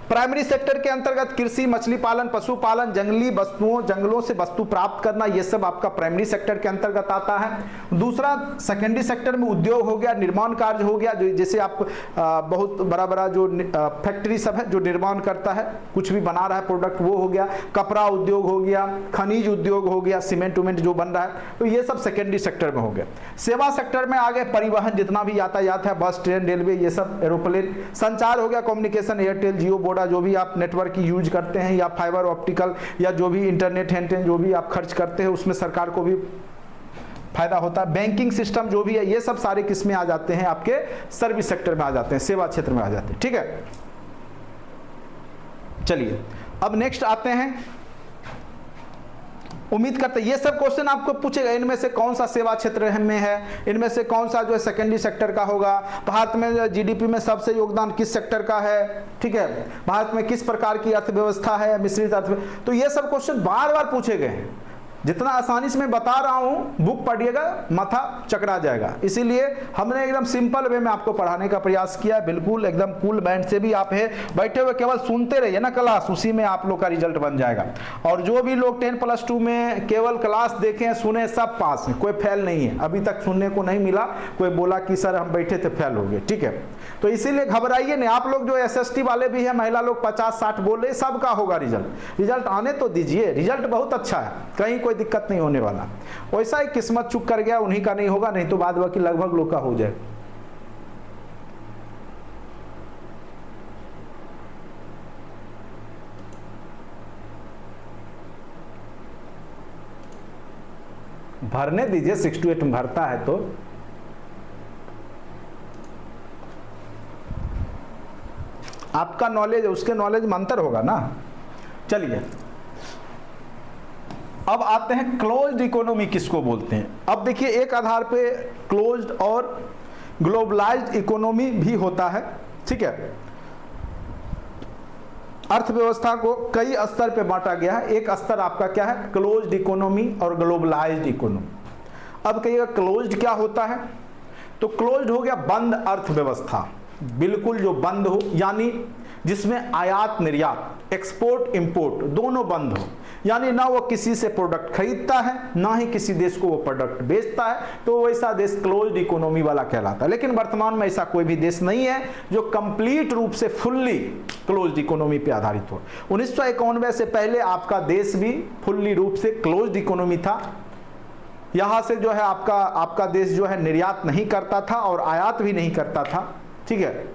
प्राइमरी सेक्टर के अंतर्गत कृषि, मछली पालन, पशुपालन, जंगली वस्तुओं, जंगलों से वस्तु प्राप्त करना, ये सब आपका प्राइमरी सेक्टर के अंतर्गत आता है। दूसरा, सेकेंडरी सेक्टर में उद्योग हो गया, निर्माण कार्य हो गया, जैसे आप बहुत बड़ा बड़ा जो फैक्ट्री सब है जो निर्माण करता है, कुछ भी बना रहा है प्रोडक्ट, वो हो गया। कपड़ा उद्योग हो गया, खनिज उद्योग हो गया, सीमेंट उमेंट जो बन रहा है, तो ये सब सेकेंडरी सेक्टर में हो गया। सेवा सेक्टर में आगे परिवहन, जितना भी यातायात है, बस, ट्रेन, रेलवे, ये सब, एरोप्लेन। संचार हो गया, कम्युनिकेशन, एयरटेल, जियो, वोडा, जो भी आप नेटवर्क की यूज करते हैं, या फाइबर ऑप्टिकल, या जो भी इंटरनेट है, जो भी आप खर्च करते हैं उसमें सरकार को भी फायदा होता है। बैंकिंग सिस्टम जो भी है, ये सब सारे किस में आ जाते हैं, आपके सर्विस सेक्टर में आ जाते हैं, सेवा क्षेत्र में आ जाते हैं, ठीक है। चलिए, अब नेक्स्ट आते हैं। उम्मीद करते हैं ये सब क्वेश्चन आपको पूछेगा, इनमें से कौन सा सेवा क्षेत्र में है, इनमें से कौन सा जो है सेकेंडरी सेक्टर का होगा, भारत में जीडीपी में सबसे योगदान किस सेक्टर का है, ठीक है, भारत में किस प्रकार की अर्थव्यवस्था है, मिश्रित अर्थव्यवस्था। तो ये सब क्वेश्चन बार बार पूछे गए हैं। जितना आसानी से मैं बता रहा हूं, बुक पढ़िएगा माथा चकरा जाएगा। इसीलिए हमने एकदम सिंपल वे में आपको पढ़ाने का प्रयास किया है। बिल्कुल एकदम कूल माइंड से भी आप है बैठे हुए केवल सुनते रहिए ना क्लास, उसी में आप लोग का रिजल्ट बन जाएगा। और जो भी लोग 10+2 में केवल क्लास देखें सुने सब पास हैं, कोई फेल नहीं है। अभी तक सुनने को नहीं मिला कोई बोला कि सर हम बैठे थे फेल हो गए, ठीक है। तो इसीलिए घबराइए नहीं। आप लोग जो SST वाले भी है, महिला लोग 50-60 बोल रहे, सबका होगा रिजल्ट आने तो दीजिए। रिजल्ट बहुत अच्छा है, कहीं कोई दिक्कत नहीं होने वाला। वैसा ही किस्मत चुक कर गया उन्हीं का नहीं होगा, नहीं तो बाद बाकी लगभग लोग का हो जाए। भरने दीजिए, 6 to 8 में भरता है तो आपका नॉलेज उसके नॉलेज में अंतर होगा ना। चलिए अब आते हैं क्लोज्ड इकोनॉमी किसको बोलते हैं। अब देखिए एक आधार पे क्लोज्ड और ग्लोबलाइज्ड इकोनॉमी भी होता है, ठीक है। अर्थव्यवस्था को कई स्तर पे बांटा गया है। एक स्तर आपका क्या है, क्लोज्ड इकोनॉमी और ग्लोबलाइज्ड इकोनॉमी। अब कहिएगा क्लोज्ड क्या होता है, तो क्लोज्ड हो गया बंद अर्थव्यवस्था, बिल्कुल जो बंद हो, यानी जिसमें आयात निर्यात, एक्सपोर्ट इंपोर्ट दोनों बंद हो, यानी ना वो किसी से प्रोडक्ट खरीदता है ना ही किसी देश को वो प्रोडक्ट बेचता है, तो वैसा देश क्लोज्ड इकोनॉमी वाला कहलाता है। लेकिन वर्तमान में ऐसा कोई भी देश नहीं है जो कंप्लीट रूप से फुल्ली क्लोज्ड इकोनॉमी पे आधारित हो। 1991 से पहले आपका देश भी फुल्ली रूप से क्लोज्ड इकोनॉमी था। यहां से जो है आपका देश जो है निर्यात नहीं करता था और आयात भी नहीं करता था, ठीक है।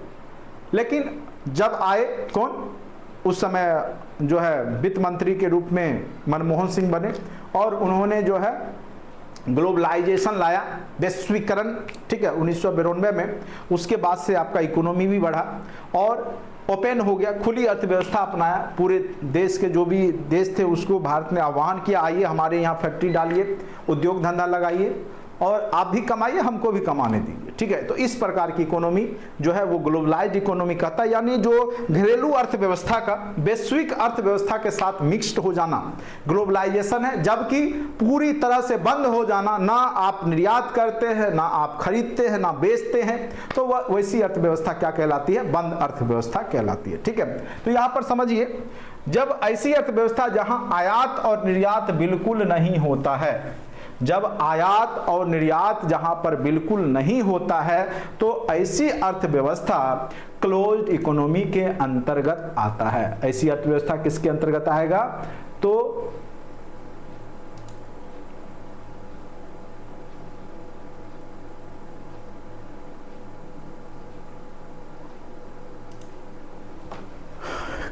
लेकिन जब आए कौन, उस समय जो है वित्त मंत्री के रूप में मनमोहन सिंह बने और उन्होंने जो है ग्लोबलाइजेशन लाया, वैश्वीकरण, ठीक है, 1992 में। उसके बाद से आपका इकोनॉमी भी बढ़ा और ओपन हो गया, खुली अर्थव्यवस्था अपनाया। पूरे देश के जो भी देश थे उसको भारत ने आह्वान किया, आइए हमारे यहाँ फैक्ट्री डालिए, उद्योग धंधा लगाइए और आप भी कमाइए, हमको भी कमाने दीजिए, ठीक है। तो इस प्रकार की इकोनॉमी जो है वो ग्लोबलाइज्ड इकोनॉमी कहता है, यानी जो घरेलू अर्थव्यवस्था का वैश्विक अर्थव्यवस्था के साथ मिक्स्ड हो जाना ग्लोबलाइजेशन है। जबकि पूरी तरह से बंद हो जाना, ना आप निर्यात करते हैं ना आप खरीदते हैं ना बेचते हैं, तो वह वैसी अर्थव्यवस्था क्या कहलाती है, बंद अर्थव्यवस्था कहलाती है, ठीक है। तो यहाँ पर समझिए, जब ऐसी अर्थव्यवस्था जहां आयात और निर्यात बिल्कुल नहीं होता है, जब आयात और निर्यात जहां पर बिल्कुल नहीं होता है, तो ऐसी अर्थव्यवस्था क्लोज्ड इकोनॉमी के अंतर्गत आता है। ऐसी अर्थव्यवस्था किसके अंतर्गत आएगा, तो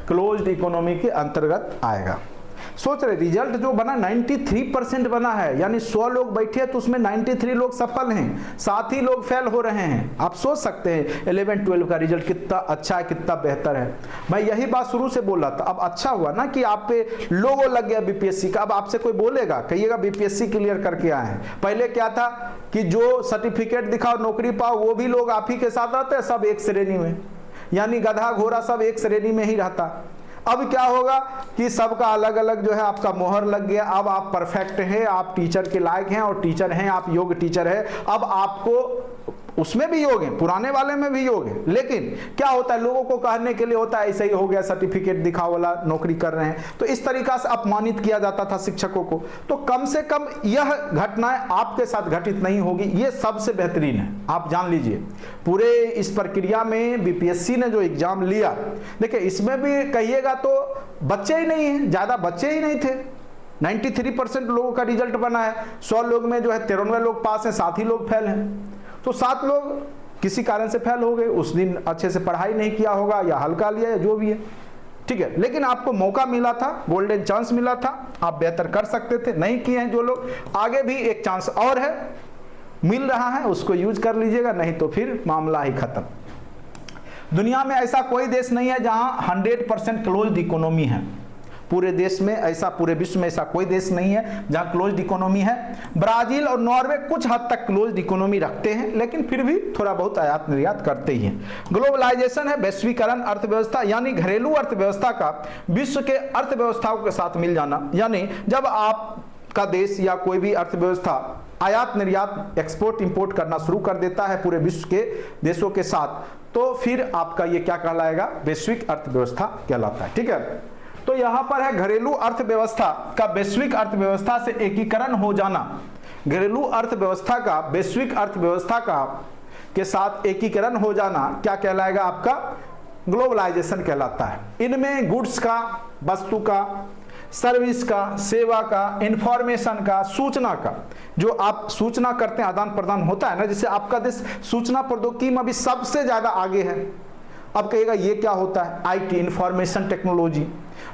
क्लोज्ड इकोनॉमी के अंतर्गत आएगा। सोच रहे रिजल्ट जो बना 93% बना है, यानी 100 लोग बैठे तो उसमें 93 लोग सफल हैं, 7 ही लोग फेल हो रहे हैं। आप सोच सकते हैं 11-12 का रिजल्ट कितना अच्छा है, कितना बेहतर है। मैं यही बात शुरू से बोल रहा था। अब अच्छा हुआ ना कि आप पे लोगो लग गया बीपीएससी का। अब आपसे कोई बोलेगा, कहिएगा बीपीएससी क्लियर करके आए हैं। पहले क्या था कि जो सर्टिफिकेट दिखाओ नौकरी पाओ, वो भी लोग आप ही के साथ रहते हैं, सब एक श्रेणी में, यानी गधा घोड़ा सब एक श्रेणी में ही रहता। अब क्या होगा कि सबका अलग अलग जो है आपका मोहर लग गया। अब आप परफेक्ट हैं, आप टीचर के लायक हैं और टीचर हैं, आप योग्य टीचर हैं। अब आपको उसमें भी योग है, पुराने वाले में भी योग है। लेकिन क्या होता है, लोगों को कहने के लिए होता है ऐसा ही हो गया, सर्टिफिकेट दिखाओ वाला नौकरी कर रहे हैं, तो इस तरीका से अपमानित किया जाता था शिक्षकों को। तो कम से कम यह घटनाएं आपके साथ घटित नहीं होगी, ये सबसे बेहतरीन है, आप जान लीजिए। पूरे इस प्रक्रिया में बीपीएससी ने जो एग्जाम लिया, देखिए इसमें भी कहिएगा तो बच्चे ही नहीं है, ज्यादा बच्चे ही नहीं थे। 93% लोगों का रिजल्ट बना है। 100 लोग में जो है 93 लोग पास हैं, 7 ही लोग फेल हैं। तो 7 लोग किसी कारण से फेल हो गए, उस दिन अच्छे से पढ़ाई नहीं किया होगा या हल्का लिया या जो भी है, ठीक है। लेकिन आपको मौका मिला था, गोल्डन चांस मिला था, आप बेहतर कर सकते थे, नहीं किए हैं जो लोग। आगे भी एक चांस और है, मिल रहा है, उसको यूज कर लीजिएगा, नहीं तो फिर मामला ही खत्म। दुनिया में ऐसा कोई देश नहीं है जहां 100% क्लोज्ड इकोनॉमी है। पूरे देश में ऐसा, पूरे विश्व में ऐसा कोई देश नहीं है जहां क्लोज्ड इकोनॉमी है। ब्राजील और नॉर्वे कुछ हद तक क्लोज्ड इकोनॉमी रखते हैं, लेकिन फिर भी थोड़ा बहुत आयात निर्यात करते ही हैं। ग्लोबलाइजेशन है वैश्वीकरण अर्थव्यवस्था, यानी घरेलू अर्थव्यवस्था का विश्व के अर्थव्यवस्थाओं के साथ मिल जाना। यानी जब आप का देश या कोई भी अर्थव्यवस्था आयात निर्यात एक्सपोर्ट इंपोर्ट करना शुरू कर देता है पूरे विश्व के देशों के साथ, तो फिर आपका ये क्या कहलाएगा, वैश्विक अर्थव्यवस्था कहलाता है। ठीक है, तो यहां पर है घरेलू अर्थव्यवस्था का वैश्विक अर्थव्यवस्था से एकीकरण हो जाना। घरेलू अर्थव्यवस्था का वैश्विक अर्थव्यवस्था का के साथ एकीकरण हो जाना क्या कहलाएगा, आपका ग्लोबलाइजेशन कहलाता है। इनमें गुड्स का, वस्तु का, सर्विस का, सेवा का, इंफॉर्मेशन का, सूचना का, जो आप सूचना करते हैं आदान प्रदान होता है ना, जैसे आपका देश सूचना प्रौद्योगिकी में अभी सबसे ज्यादा आगे है। अब कहेगा ये क्या होता है, आईटी, इंफॉर्मेशन टेक्नोलॉजी,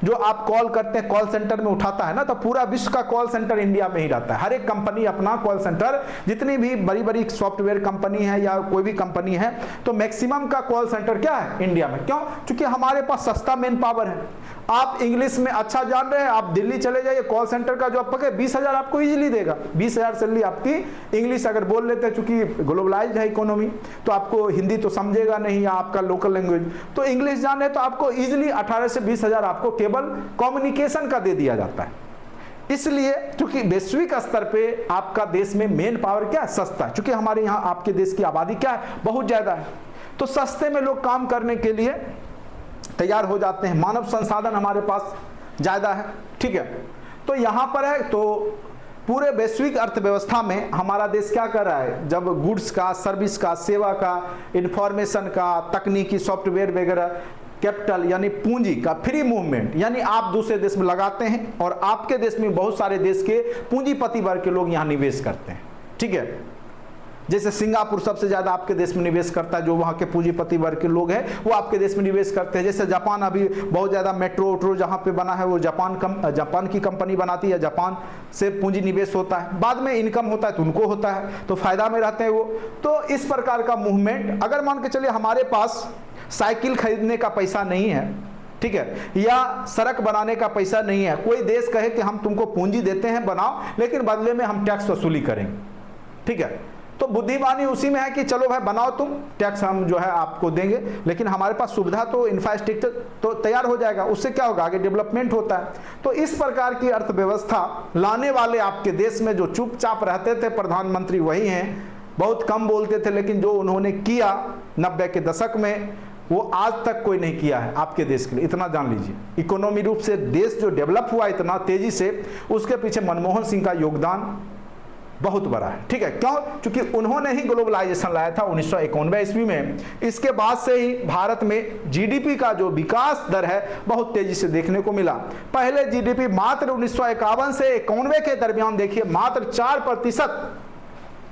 जो आप कॉल करते हैं कॉल सेंटर में उठाता है ना, तो पूरा विश्व का कॉल सेंटर इंडिया में ही रहता है। हर एक कंपनी अपना कॉल सेंटर, जितनी भी बड़ी बड़ी सॉफ्टवेयर कंपनी है या कोई भी कंपनी है, तो मैक्सिमम का कॉल सेंटर क्या है, इंडिया में। क्यों? क्योंकि हमारे पास सस्ता मैन पावर है। आप इंग्लिश में अच्छा जान रहे हैं, आप दिल्ली चले जाइए, कॉल सेंटर का जो आप पकड़े 20,000 आपको इजीली देगा। 20,000 सैलरी आपकी, इंग्लिश अगर बोल लेते हैं, चूंकि ग्लोबलाइज्ड है इकोनॉमी, तो आपको हिंदी तो समझेगा नहीं या आपका लोकल लैंग्वेज, तो इंग्लिश जाने तो आपको इजीली 18 से 20,000 आपको केवल कम्युनिकेशन का दे दिया जाता है। इसलिए क्योंकि वैश्विक स्तर पे आपका देश में मेन पावर क्या है, सस्ता है। क्योंकि हमारे यहाँ आपके देश की आबादी क्या है, बहुत ज्यादा है, तो सस्ते में लोग काम करने के लिए तैयार हो जाते हैं। मानव संसाधन हमारे पास ज्यादा है। ठीक है, तो यहां पर है, तो पूरे वैश्विक अर्थव्यवस्था में हमारा देश क्या कर रहा है, जब गुड्स का, सर्विस का, सेवा का, इंफॉर्मेशन का, तकनीकी सॉफ्टवेयर वगैरह, कैपिटल यानी पूंजी का फ्री मूवमेंट, यानी आप दूसरे देश में लगाते हैं और आपके देश में बहुत सारे देश के पूंजीपति वर्ग के लोग यहाँ निवेश करते हैं। ठीक है, जैसे सिंगापुर सबसे ज्यादा आपके देश में निवेश करता है, जो वहाँ के पूंजीपति वर्ग के लोग हैं वो आपके देश में निवेश करते हैं। जैसे जापान अभी बहुत ज्यादा मेट्रो वेट्रो जहाँ पे बना है वो जापान की कंपनी बनाती है, जापान से पूंजी निवेश होता है, बाद में इनकम होता है तो उनको होता है, तो फायदा में रहते हैं वो। तो इस प्रकार का मूवमेंट, अगर मान के चलिए हमारे पास साइकिल खरीदने का पैसा नहीं है, ठीक है, या सड़क बनाने का पैसा नहीं है, कोई देश कहे कि हम तुमको पूंजी देते हैं बनाओ, लेकिन बदले में हम टैक्स वसूली करेंगे। ठीक है, तो बुद्धिमानी उसी में है कि चलो भाई बनाओ तुम, टैक्स हम जो है आपको देंगे, लेकिन हमारे पास सुविधा तो इंफ्रास्ट्रक्चर तो तैयार हो जाएगा, उससे क्या होगा, आगे डेवलपमेंट होता है। तो इस प्रकार की अर्थव्यवस्था लाने वाले आपके देश में जो चुपचाप रहते थे प्रधानमंत्री वही हैं, बहुत कम बोलते थे, लेकिन जो उन्होंने किया 90 के दशक में वो आज तक कोई नहीं किया है आपके देश के लिए, इतना जान लीजिए। इकोनॉमी रूप से देश जो डेवलप हुआ इतना तेजी से, उसके पीछे मनमोहन सिंह का योगदान बहुत बड़ा है। ठीक है, क्यों? क्योंकि उन्होंने ही ग्लोबलाइजेशन लाया था 1991 ईस्वी में। इसके बाद से ही भारत में जीडीपी का जो विकास दर है बहुत तेजी से देखने को मिला। पहले जीडीपी मात्र 1951 से 91 के दरमियान देखिए मात्र 4%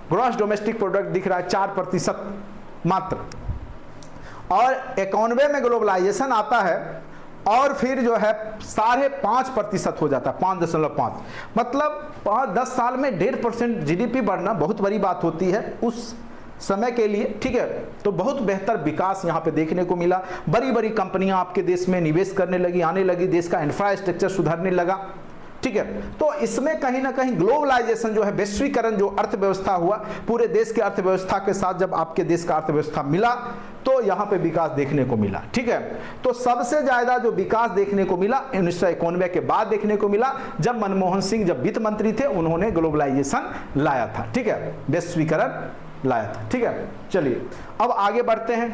ग्रॉस डोमेस्टिक प्रोडक्ट दिख रहा है, 4% मात्र, और 91 में ग्लोबलाइजेशन आता है और फिर जो है 5.5% हो जाता है, 5.5, मतलब 5-10 साल में 1.5% जीडीपी बढ़ना बहुत बड़ी बात होती है उस समय के लिए। ठीक है, तो बहुत बेहतर विकास यहाँ पे देखने को मिला, बड़ी बड़ी कंपनियां आपके देश में निवेश करने लगी, आने लगी, देश का इंफ्रास्ट्रक्चर सुधरने लगा। ठीक है, तो इसमें कहीं ना कहीं ग्लोबलाइजेशन जो है, वैश्वीकरण जो अर्थव्यवस्था हुआ, पूरे देश की अर्थव्यवस्था के साथ जब आपके देश का अर्थव्यवस्था मिला तो यहाँ पे विकास देखने को मिला। ठीक है, तो सबसे ज्यादा जो विकास देखने को मिला 1991 के बाद देखने को मिला, जब मनमोहन सिंह जब वित्त मंत्री थे उन्होंने ग्लोबलाइजेशन लाया था। ठीक है, वैश्वीकरण लाया था। ठीक है, चलिए अब आगे बढ़ते हैं।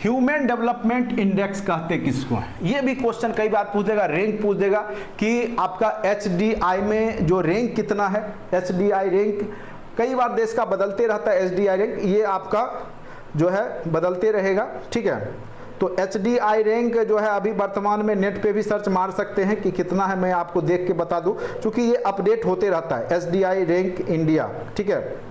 ह्यूमन डेवलपमेंट इंडेक्स कहते किसको है, ये भी क्वेश्चन कई बार पूछ देगा, रैंक पूछ देगा कि आपका एचडीआई में जो रैंक कितना है। एचडीआई रैंक कई बार देश का बदलते रहता है, एचडीआई रैंक ये आपका जो है बदलते रहेगा। ठीक है, तो एचडीआई रैंक जो है अभी वर्तमान में नेट पे भी सर्च मार सकते हैं कि कितना है, मैं आपको देख के बता दूं, क्योंकि ये अपडेट होते रहता है एचडीआई रैंक इंडिया। ठीक है,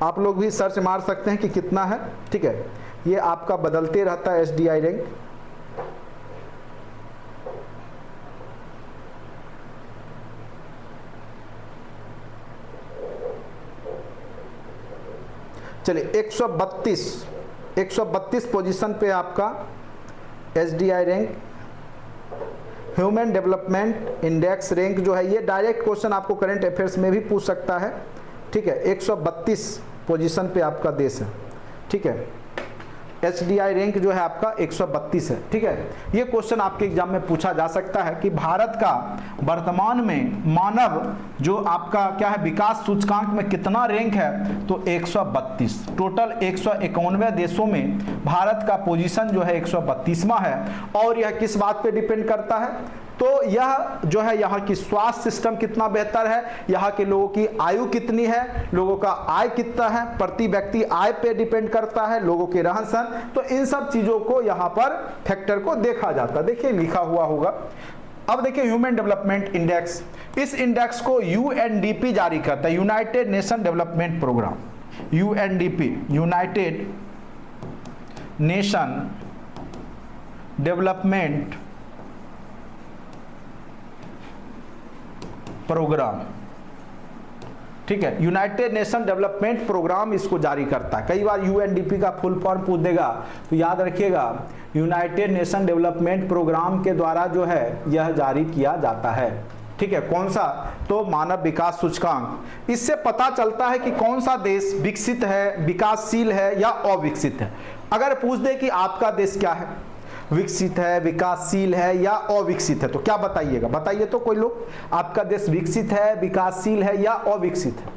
आप लोग भी सर्च मार सकते हैं कि कितना है। ठीक है, ये आपका बदलते रहता है एचडीआई रैंक। चलिए 132 पोजीशन पे आपका HDI rank, human development index rank जो है, ये डायरेक्ट क्वेश्चन आपको करंट अफेयर्स में भी पूछ सकता है। ठीक है, 132 पोजीशन पे आपका देश है। ठीक है, HDI रैंक जो है आपका 132 है, ठीक है। ये क्वेश्चन आपके एग्जाम में पूछा जा सकता है कि भारत का वर्तमान में मानव जो आपका क्या है विकास सूचकांक में कितना रैंक है, तो 132। टोटल 191 देशों में भारत का पोजीशन जो है 132वां है। और यह किस बात पे डिपेंड करता है, तो यह जो है यहाँ की स्वास्थ्य सिस्टम कितना बेहतर है, यहाँ के लोगों की आयु कितनी है, लोगों का आय कितना है, प्रति व्यक्ति आय पे डिपेंड करता है, लोगों के रहन सहन, तो इन सब चीजों को यहाँ पर फैक्टर को देखा जाता है। देखिए लिखा हुआ होगा। अब देखिए ह्यूमन डेवलपमेंट इंडेक्स, इस इंडेक्स को UNDP जारी करता है, United Nation Development Programme. UNDP United Nation Development Programme, ठीक है। यूनाइटेड नेशन डेवलपमेंट प्रोग्राम इसको जारी करता है। कई बार UNDP का फुल फॉर्म पूछ देगा तो याद रखिएगा यूनाइटेड नेशन डेवलपमेंट प्रोग्राम के द्वारा जो है यह जारी किया जाता है, ठीक है। कौन सा, तो मानव विकास सूचकांक। इससे पता चलता है कि कौन सा देश विकसित है, विकासशील है या अविकसित है। अगर पूछ दे कि आपका देश क्या है, विकसित है, विकासशील है या अविकसित है, तो क्या बताइएगा, बताइए तो कोई लोग, आपका देश विकसित है, विकासशील है या अविकसित है?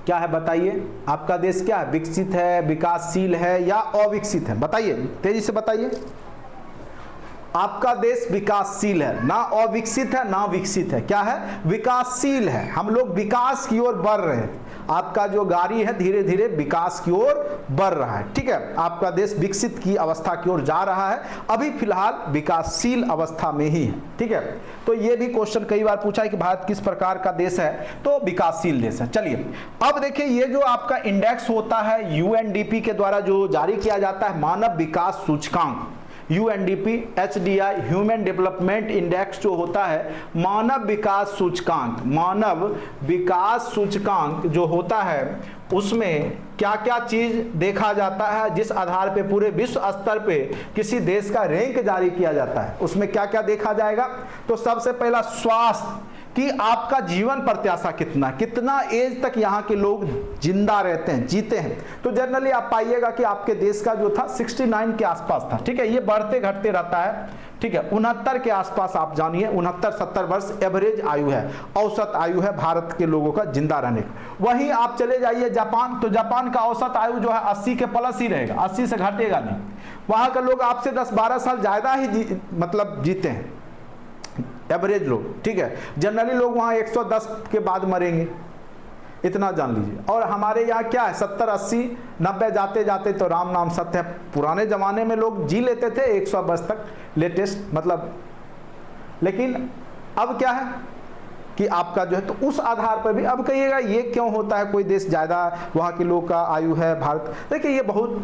क्या है बताइए, आपका देश क्या है, विकसित है, विकासशील है या अविकसित है? बताइए, तेजी से बताइए। आपका देश विकासशील है, ना अविकसित है ना विकसित है, क्या है, विकासशील है। हम लोग विकास की ओर बढ़ रहे हैं, आपका जो गाड़ी है धीरे धीरे विकास की ओर बढ़ रहा है, ठीक है। आपका देश विकसित की अवस्था की ओर जा रहा है, अभी फिलहाल विकासशील अवस्था में ही है, ठीक है। तो ये भी क्वेश्चन कई बार पूछा है कि भारत किस प्रकार का देश है, तो विकासशील देश है। चलिए अब देखिए, ये जो आपका इंडेक्स होता है UNDP के द्वारा जो जारी किया जाता है, मानव विकास सूचकांक, UNDP HDI human development index जो होता है, मानव विकास सूचकांक, मानव विकास सूचकांक जो होता है उसमें क्या क्या चीज देखा जाता है, जिस आधार पे पूरे विश्व स्तर पे किसी देश का रैंक जारी किया जाता है, उसमें क्या क्या देखा जाएगा। तो सबसे पहला स्वास्थ्य, कि आपका जीवन प्रत्याशा कितना, कितना एज तक यहाँ के लोग जिंदा रहते हैं, जीते हैं। तो जनरली आप पाइएगा कि आपके देश का जो था 69 के आसपास था, ठीक है। ये बढ़ते घटते रहता है, ठीक है। 69 के आसपास आप जानिए, 69-70 वर्ष एवरेज आयु है, औसत आयु है भारत के लोगों का जिंदा रहने का। वहीं आप चले जाइए जापान, तो जापान का औसत आयु जो है 80 के प्लस ही रहेगा, 80 से घटेगा नहीं। वहाँ के लोग आपसे 10-12 साल ज्यादा ही मतलब जीते हैं, एवरेज लोग, ठीक है। जनरली लोग वहाँ 110 के बाद मरेंगे, इतना जान लीजिए। और हमारे यहाँ क्या है, 70, 80, 90 जाते जाते तो राम नाम सत्य है। पुराने जमाने में लोग जी लेते थे 100 वर्ष तक, लेटेस्ट मतलब। लेकिन अब क्या है कि आपका जो है, तो उस आधार पर भी अब कहिएगा ये क्यों होता है, कोई देश ज़्यादा वहाँ के लोग का आयु है, भारत, देखिए ये बहुत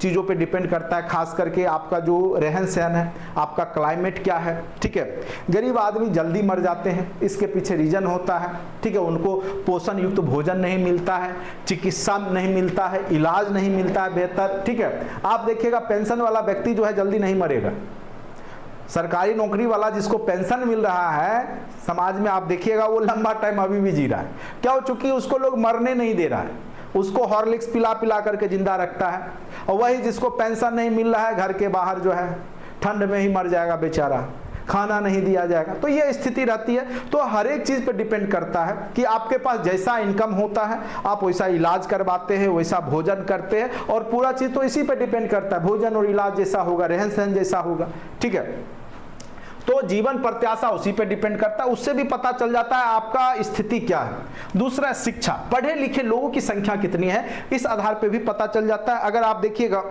चीज़ों पे डिपेंड करता है, खास करके आपका जो रहन सहन है, आपका क्लाइमेट क्या है, ठीक है। गरीब आदमी जल्दी मर जाते हैं, इसके पीछे रीजन होता है, ठीक है। उनको पोषण युक्त भोजन नहीं मिलता है, चिकित्सा नहीं मिलता है, इलाज नहीं मिलता है बेहतर, ठीक है। आप देखिएगा पेंशन वाला व्यक्ति जो है जल्दी नहीं मरेगा, सरकारी नौकरी वाला जिसको पेंशन मिल रहा है समाज में, आप देखिएगा वो लंबा टाइम अभी भी जी रहा है। क्यों? चूंकि उसको लोग मरने नहीं दे रहा है, उसको हॉर्लिक्स पिला पिला करके जिंदा रखता है। और वही जिसको पेंशन नहीं मिल रहा है, घर के बाहर जो है ठंड में ही मर जाएगा बेचारा, खाना नहीं दिया जाएगा। तो ये स्थिति रहती है। तो हर एक चीज पे डिपेंड करता है कि आपके पास जैसा इनकम होता है आप वैसा इलाज करवाते हैं, वैसा भोजन करते हैं, और पूरा चीज तो इसी पे डिपेंड करता है, भोजन और इलाज जैसा होगा, रहन सहन जैसा होगा, ठीक है। तो जीवन प्रत्याशा उसी पे डिपेंड करता है, उससे भी पता चल जाता है आपका स्थिति क्या है। दूसरा शिक्षा, पढ़े लिखे लोगों की संख्या कितनी है, इस आधार पे भी पता चल जाता है। अगर आप देखिएगा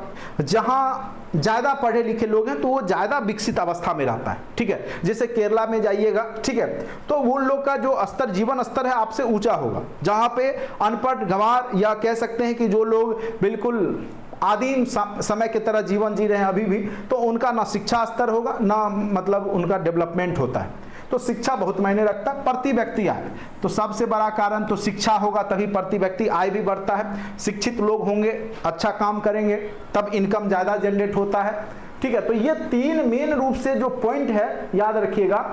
जहां ज्यादा पढ़े लिखे लोग हैं तो वो ज्यादा विकसित अवस्था में रहता है, ठीक है। जैसे केरला में जाइएगा, ठीक है, तो वो लोग का जो स्तर, जीवन स्तर है आपसे ऊंचा होगा। जहां पे अनपढ़ गंवार, या कह सकते हैं कि जो लोग बिल्कुल आदिम समय की तरह जीवन जी रहे हैं अभी भी, तो उनका ना शिक्षा स्तर होगा, ना मतलब उनका डेवलपमेंट होता है। तो शिक्षा बहुत मायने रखता है। प्रति व्यक्ति आय, तो सबसे बड़ा कारण तो शिक्षा होगा, तभी प्रति व्यक्ति आय भी बढ़ता है। शिक्षित लोग होंगे, अच्छा काम करेंगे, तब इनकम ज़्यादा जनरेट होता है, ठीक है। तो ये तीन मेन रूप से जो पॉइंट है याद रखिएगा,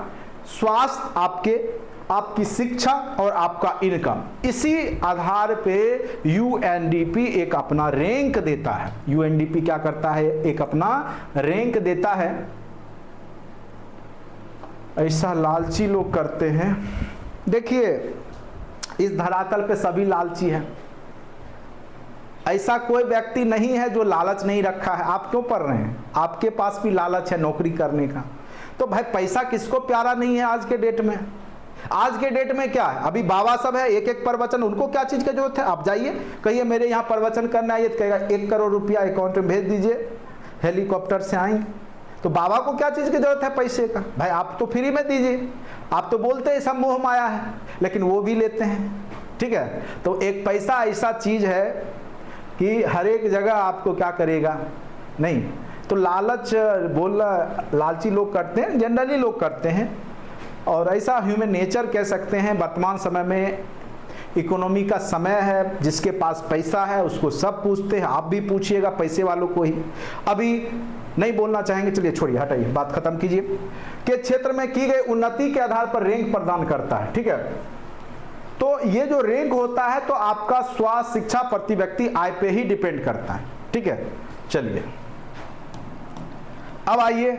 स्वास्थ्य आपके आपकी शिक्षा और आपका इनकम, इसी आधार पे यूएनडीपी एक अपना रैंक देता है। यूएनडीपी क्या करता है, एक अपना रैंक देता है। ऐसा लालची लोग करते हैं। देखिए इस धरातल पे सभी लालची हैं, ऐसा कोई व्यक्ति नहीं है जो लालच नहीं रखा है। आप क्यों पढ़ रहे हैं, आपके पास भी लालच है नौकरी करने का। तो भाई पैसा किसको प्यारा नहीं है आज के डेट में। आज के डेट में क्या है, अभी बाबा सब है, एक एक प्रवचन, उनको क्या चीज की जरूरत है। आप जाइए कहिए मेरे यहाँ प्रवचन करना है, तो कहेगा 1 करोड़ रुपया अकाउंट में भेज दीजिए, हेलीकॉप्टर से आएंगे। तो बाबा को क्या चीज की जरूरत है पैसे का, भाई आप तो फ्री में दीजिए। आप तो बोलते हैं सब मोह माया है, लेकिन वो भी लेते हैं। ठीक है, तो एक पैसा ऐसा चीज है कि हर एक जगह आपको क्या करेगा, नहीं। तो लालच बोलना लालची लोग करते हैं, जनरली लोग करते हैं। और ऐसा ह्यूमन नेचर कह सकते हैं। वर्तमान समय में इकोनॉमी का समय है, जिसके पास पैसा है उसको सब पूछते हैं। आप भी पूछिएगा पैसे वालों को ही। अभी नहीं बोलना चाहेंगे, चलिए छोड़िए, हटाइए, बात खत्म कीजिए। के क्षेत्र में की गई उन्नति के आधार पर रैंक प्रदान करता है। ठीक है, तो ये जो रैंक होता है तो आपका स्वास्थ्य, शिक्षा, प्रति व्यक्ति आय पे ही डिपेंड करता है। ठीक है, चलिए अब आइए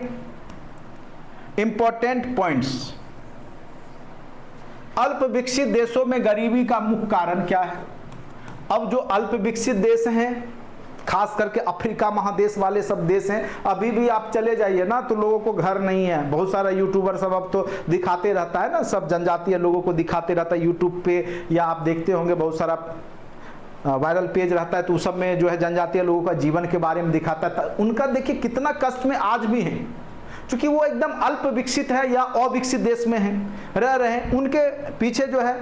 इंपॉर्टेंट पॉइंट्स। अल्प विकसित देशों में गरीबी का मुख्य कारण क्या है। अब जो अल्प विकसित देश हैं, खास करके अफ्रीका महादेश वाले सब देश हैं, अभी भी आप चले जाइए ना तो लोगों को घर नहीं है। बहुत सारा यूट्यूबर सब अब तो दिखाते रहता है ना, सब जनजातीय लोगों को दिखाते रहता है यूट्यूब पे, या आप देखते होंगे बहुत सारा वायरल पेज रहता है, तो उस सब में जो है जनजातीय लोगों का जीवन के बारे में दिखाता है। उनका देखिए कितना कष्ट में आज भी है, क्योंकि वो एकदम अल्प विकसित है या अविकसित देश में है, रह रहे हैं। उनके पीछे जो है,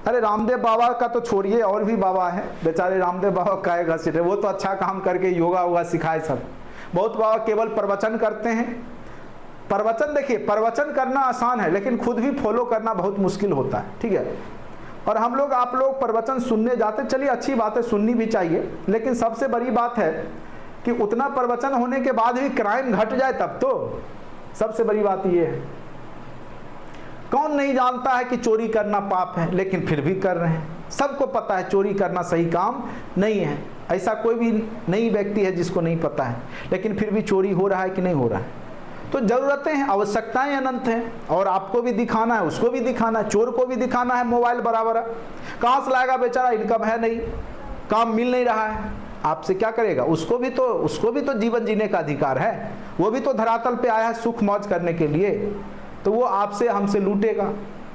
अरे रामदेव बाबा का तो छोड़िए, और भी बाबा है बेचारे। रामदेव बाबा का घसीट है, वो तो अच्छा काम करके योगा वोगा सिखाए सब। बहुत बाबा केवल प्रवचन करते हैं। प्रवचन देखिए, प्रवचन करना आसान है, लेकिन खुद भी फॉलो करना बहुत मुश्किल होता है। ठीक है, और हम लोग आप लोग प्रवचन सुनने जाते, चलिए अच्छी बात है, सुननी भी चाहिए, लेकिन सबसे बड़ी बात है कि उतना प्रवचन होने के बाद भी क्राइम घट जाए तब तो सबसे बड़ी बात ये है। कौन नहीं जानता है कि चोरी करना पाप है, लेकिन फिर भी कर रहे हैं। सबको पता है चोरी करना सही काम नहीं है, ऐसा कोई भी नहीं व्यक्ति है जिसको नहीं पता है, लेकिन फिर भी चोरी हो रहा है कि नहीं हो रहा है। तो जरूरतें हैं, आवश्यकताएं अनंत हैं, और आपको भी दिखाना है, उसको भी दिखाना है, चोर को भी दिखाना है। मोबाइल बराबर है, कहाँ से लाएगा बेचारा, इनकम है नहीं, काम मिल नहीं रहा है, आपसे क्या करेगा। उसको भी तो जीवन जीने का अधिकार है, वो भी तो धरातल पे आया है सुख मौज करने के लिए। तो वो आपसे हमसे लूटेगा,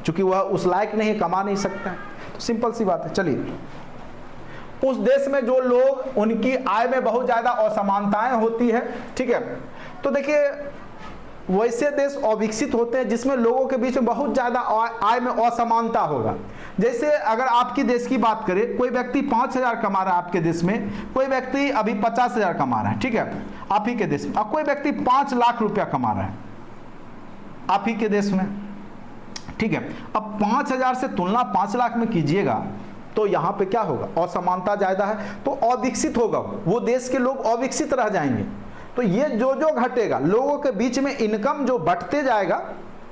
क्योंकि वह उस लायक नहीं, कमा नहीं सकता है। तो सिंपल सी बात है। चलिए, उस देश में जो लोग, उनकी आय में बहुत ज्यादा असमानताएं होती है। ठीक है, तो देखिए वैसे देश अविकसित होते हैं जिसमें लोगों के बीच में बहुत ज्यादा आय में असमानता होगा। जैसे अगर आपकी देश की बात करें, कोई व्यक्ति 5,000 कमा रहा है आपके देश में, कोई व्यक्ति अभी 50,000 कमा रहा है। ठीक है, आप ही के देश में। और कोई व्यक्ति 5 लाख रुपया कमा रहा है आप ही के देश में। ठीक है, अब 5,000 से तुलना 5 लाख में कीजिएगा तो यहाँ पे क्या होगा, असमानता ज्यादा है, तो अविकसित होगा वो देश के लोग, अविकसित रह जाएंगे। तो ये जो जो घटेगा, लोगों के बीच में इनकम जो बढ़ते जाएगा,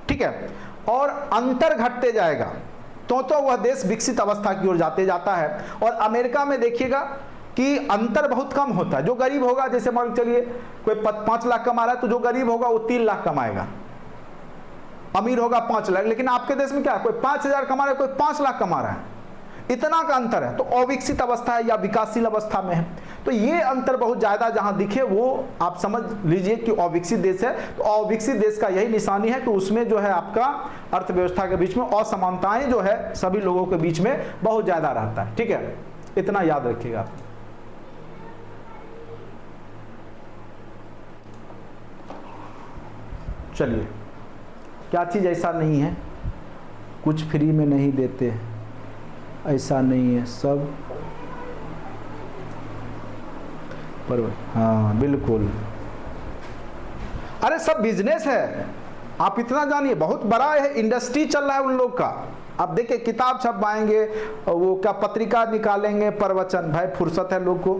ठीक है, और अंतर घटते जाएगा, तो वह देश विकसित अवस्था की ओर जाता है। और अमेरिका में देखिएगा कि अंतर बहुत कम होता है। जो गरीब होगा, जैसे मान चलिए कोई 5 लाख कमा रहा है, तो जो गरीब होगा वो 3 लाख कमाएगा, अमीर होगा 5 लाख। लेकिन आपके देश में क्या, कोई 5,000 कमा रहा है, कोई 5 लाख कमा रहा है, इतना का अंतर है। तो अविकसित अवस्था है या विकासशील अवस्था में है। तो ये अंतर बहुत ज्यादा जहां दिखे वो आप समझ लीजिए कि अविकसित देश है। तो अविकसित देश का यही निशानी है कि उसमें जो है आपका अर्थव्यवस्था के बीच में असमानताएं जो है सभी लोगों के बीच में बहुत ज्यादा रहता है। ठीक है, इतना याद रखिएगा। चलिए, क्या चीज ऐसा नहीं है कुछ फ्री में नहीं देते, ऐसा नहीं है, सब पर। हाँ बिल्कुल, अरे सब बिजनेस है। आप इतना जानिए, बहुत बड़ा है, इंडस्ट्री चल रहा है उन लोग का। अब देखिए किताब छपवाएंगे, वो क्या पत्रिका निकालेंगे, प्रवचन, भाई फुर्सत है लोग को।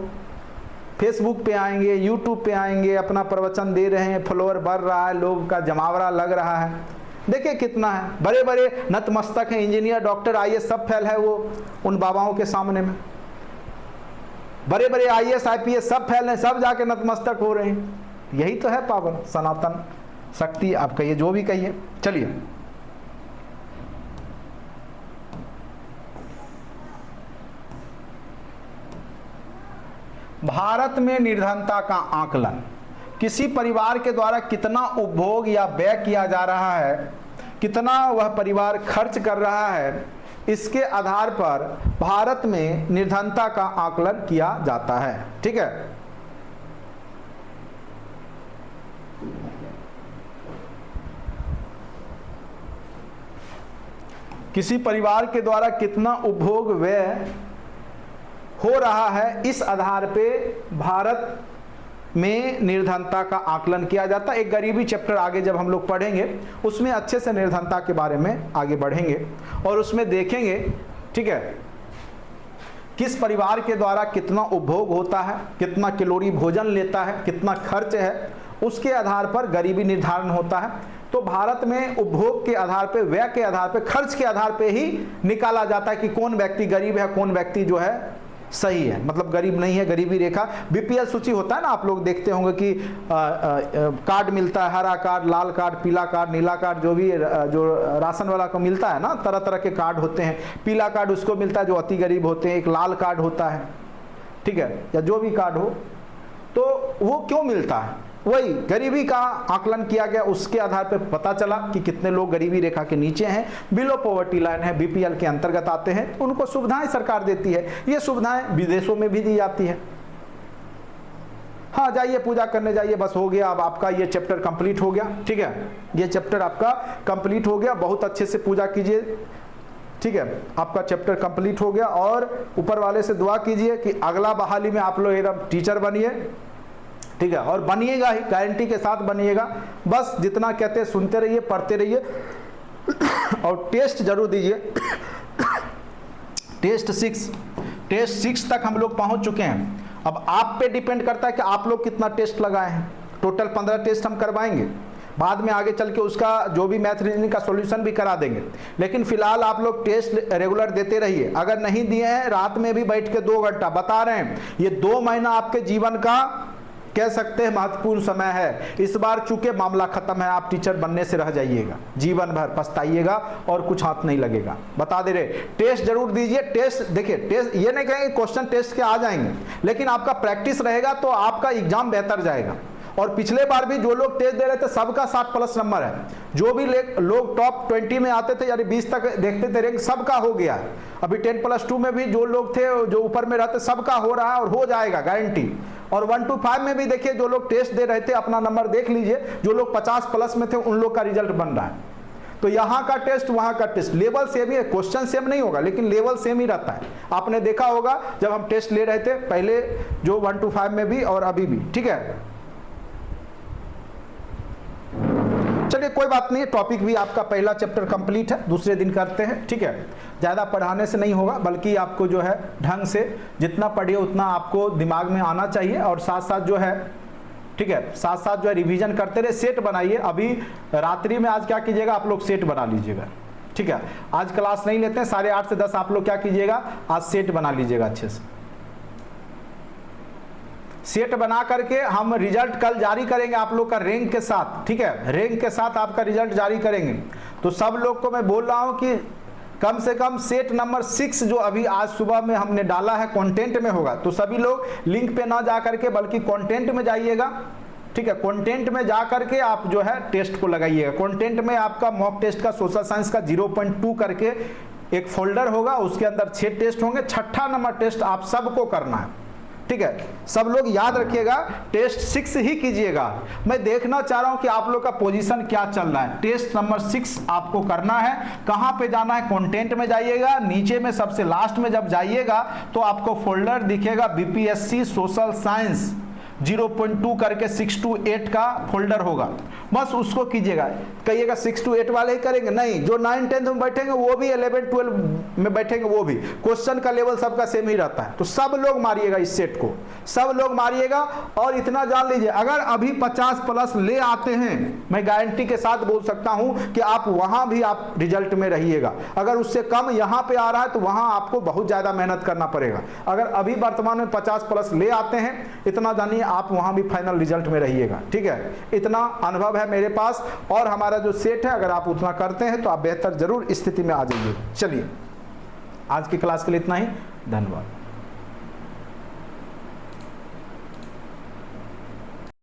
फेसबुक पे आएंगे, यूट्यूब पे आएंगे, अपना प्रवचन दे रहे हैं, फॉलोअर बढ़ रहा है, लोग का जमावड़ा लग रहा है। देखिए कितना है, बड़े बड़े नतमस्तक हैं, इंजीनियर, डॉक्टर, आईएएस सब फेल है वो उन बाबाओं के सामने में। बड़े बड़े आईएएस आईपीएस सब फेल हैं, सब जाके नतमस्तक हो रहे हैं। यही तो है पावन सनातन शक्ति, आप कहिए जो भी कहिए। चलिए भारत में निर्धनता का आकलन, किसी परिवार के द्वारा कितना उपभोग या व्यय किया जा रहा है, कितना वह परिवार खर्च कर रहा है, इसके आधार पर भारत में निर्धनता का आकलन किया जाता है। ठीक है, किसी परिवार के द्वारा कितना उपभोग व्यय हो रहा है, इस आधार पे भारत में निर्धनता का आकलन किया जाता है। एक गरीबी चैप्टर आगे जब हम लोग पढ़ेंगे उसमें अच्छे से निर्धनता के बारे में आगे बढ़ेंगे और उसमें देखेंगे, ठीक है, किस परिवार के द्वारा कितना उपभोग होता है, कितना कैलोरी भोजन लेता है, कितना खर्च है, उसके आधार पर गरीबी निर्धारण होता है। तो भारत में उपभोग के आधार पे, व्यय के आधार पे, खर्च के आधार पे ही निकाला जाता है कि कौन व्यक्ति गरीब है, कौन व्यक्ति जो है सही है, मतलब गरीब नहीं है, गरीबी रेखा। बीपीएल सूची होता है ना, आप लोग देखते होंगे कि कार्ड मिलता है, हरा कार्ड, लाल कार्ड, पीला कार्ड, नीला कार्ड, जो भी जो राशन वाला को मिलता है ना, तरह तरह के कार्ड होते हैं। पीला कार्ड उसको मिलता है जो अति गरीब होते हैं, एक लाल कार्ड होता है, ठीक है, या जो भी कार्ड हो। तो वो क्यों मिलता है, वही गरीबी का आकलन किया गया, उसके आधार पर पता चला कि कितने लोग गरीबी रेखा के नीचे हैं, बिलो पॉवर्टी लाइन है, बीपीएल के अंतर्गत आते हैं, तो उनको सुविधाएं सरकार देती है। ये सुविधाएं विदेशों में भी दी जाती है। हाँ, जाइए पूजा करने जाइए, बस हो गया, अब आपका ये चैप्टर कंप्लीट हो गया। ठीक है, ये चैप्टर आपका कंप्लीट हो गया, बहुत अच्छे से पूजा कीजिए। ठीक है, आपका चैप्टर कंप्लीट हो गया और ऊपर वाले से दुआ कीजिए कि अगला बहाली में आप लोग एकदम टीचर बनिए। ठीक है, और बनिएगा ही, गारंटी के साथ बनिएगा। बस जितना कहते हैं सुनते रहिए, पढ़ते रहिए और टेस्ट जरूर दीजिए। टेस्ट 6 तक हम लोग पहुंच चुके हैं। अब आप पे डिपेंड करता है कि आप लोग कितना टेस्ट लगाए हैं। टोटल 15 टेस्ट हम करवाएंगे, बाद में आगे चल के उसका जो भी मैथ रीजनिंग का सॉल्यूशन भी करा देंगे। लेकिन फिलहाल आप लोग टेस्ट रेगुलर देते रहिए। अगर नहीं दिए हैं, रात में भी बैठ के 2 घंटा, बता रहे हैं ये 2 महीना आपके जीवन का कह सकते हैं महत्वपूर्ण समय है। इस बार चूंकि मामला खत्म है, आप टीचर बनने से रह जाइएगा, जीवन भर पछताइएगा और कुछ हाथ नहीं लगेगा, बता दे रहे। टेस्ट जरूर दीजिए। टेस्ट देखिए, टेस्ट ये नहीं कहेंगे क्वेश्चन टेस्ट के आ जाएंगे, लेकिन आपका प्रैक्टिस रहेगा तो आपका एग्जाम बेहतर जाएगा। और पिछले बार भी जो लोग टेस्ट दे रहे थे सबका 60+ नंबर है। जो भी लोग टॉप 20 में आते थे, यानी 20 तक देखते थे रैंक, सबका हो गया। अभी 10+2 में भी जो लोग थे जो ऊपर में रहते, सबका हो रहा है और हो जाएगा गारंटी। और 1 to 5 में भी देखिए, जो लोग टेस्ट दे रहे थे अपना नंबर देख लीजिए, जो लोग 50+ में थे उन लोग का रिजल्ट बन रहा है। तो यहाँ का टेस्ट, वहाँ का टेस्ट, लेवल सेम ही है, क्वेश्चन सेम नहीं होगा लेकिन लेवल सेम ही रहता है। आपने देखा होगा जब हम टेस्ट ले रहे थे पहले, जो 1 to 5 में भी और अभी भी। ठीक है, चलिए कोई बात नहीं, टॉपिक भी आपका पहला चैप्टर कंप्लीट है, दूसरे दिन करते हैं। ठीक है, ज़्यादा पढ़ाने से नहीं होगा, बल्कि आपको जो है ढंग से जितना पढ़िए उतना आपको दिमाग में आना चाहिए। और साथ साथ जो है, ठीक है, साथ साथ जो है रिवीजन करते रहे, सेट बनाइए। अभी रात्रि में आज क्या कीजिएगा, आप लोग सेट बना लीजिएगा। ठीक है, आज क्लास नहीं लेते हैं, 8:30 से 10 आप लोग क्या कीजिएगा, आज सेट बना लीजिएगा अच्छे से। सेट बना करके हम रिजल्ट कल जारी करेंगे आप लोग का रैंक के साथ। ठीक है, रैंक के साथ आपका रिजल्ट जारी करेंगे। तो सब लोग को मैं बोल रहा हूं कि कम से कम सेट नंबर 6 जो अभी आज सुबह में हमने डाला है कंटेंट में होगा, तो सभी लोग लिंक पे ना जा करके बल्कि कंटेंट में जाइएगा। ठीक है, कंटेंट में जा करके आप जो है टेस्ट को लगाइएगा। कंटेंट में आपका मॉक टेस्ट का सोशल साइंस का 0.2 करके एक फोल्डर होगा, उसके अंदर 6 टेस्ट होंगे। 6ठा नंबर टेस्ट आप सबको करना है। ठीक है, सब लोग याद रखिएगा, टेस्ट 6 ही कीजिएगा। मैं देखना चाह रहा हूं कि आप लोग का पोजीशन क्या चल रहा है। टेस्ट नंबर 6 आपको करना है। कहां पे जाना है, कंटेंट में जाइएगा, नीचे में सबसे लास्ट में जब जाइएगा तो आपको फोल्डर दिखेगा बीपीएससी सोशल साइंस 0.2 करके 6 to 8 का फोल्डर होगा। बस उसको कीजिएगा। कहिएगा 6 to 8 वाले ही करेंगे, नहीं, जो 9 10 में बैठेंगे वो भी 11 12 में बैठेंगे वो भी, क्वेश्चन का लेवल सबका सेम ही रहता है। तो सब लोग मारिएगा इस सेट को, सब लोग मारिएगा। और इतना जान लीजिए, अगर अभी 50 प्लस ले आते हैं, मैं गारंटी के साथ बोल सकता हूं कि आप वहां भी आप रिजल्ट में रहिएगा। अगर उससे कम यहां पे आ रहा है तो वहां आपको बहुत ज्यादा मेहनत करना पड़ेगा। अगर अभी वर्तमान में 50 प्लस ले आते हैं, इतना जानिए आप वहां भी फाइनल रिजल्ट में रहिएगा। ठीक है, इतना अनुभव है मेरे पास, और हमारा जो सेट है अगर आप उतना करते हैं तो आप बेहतर जरूर स्थिति में आ जाइए। चलिए, आज की क्लास के लिए इतना ही, धन्यवाद।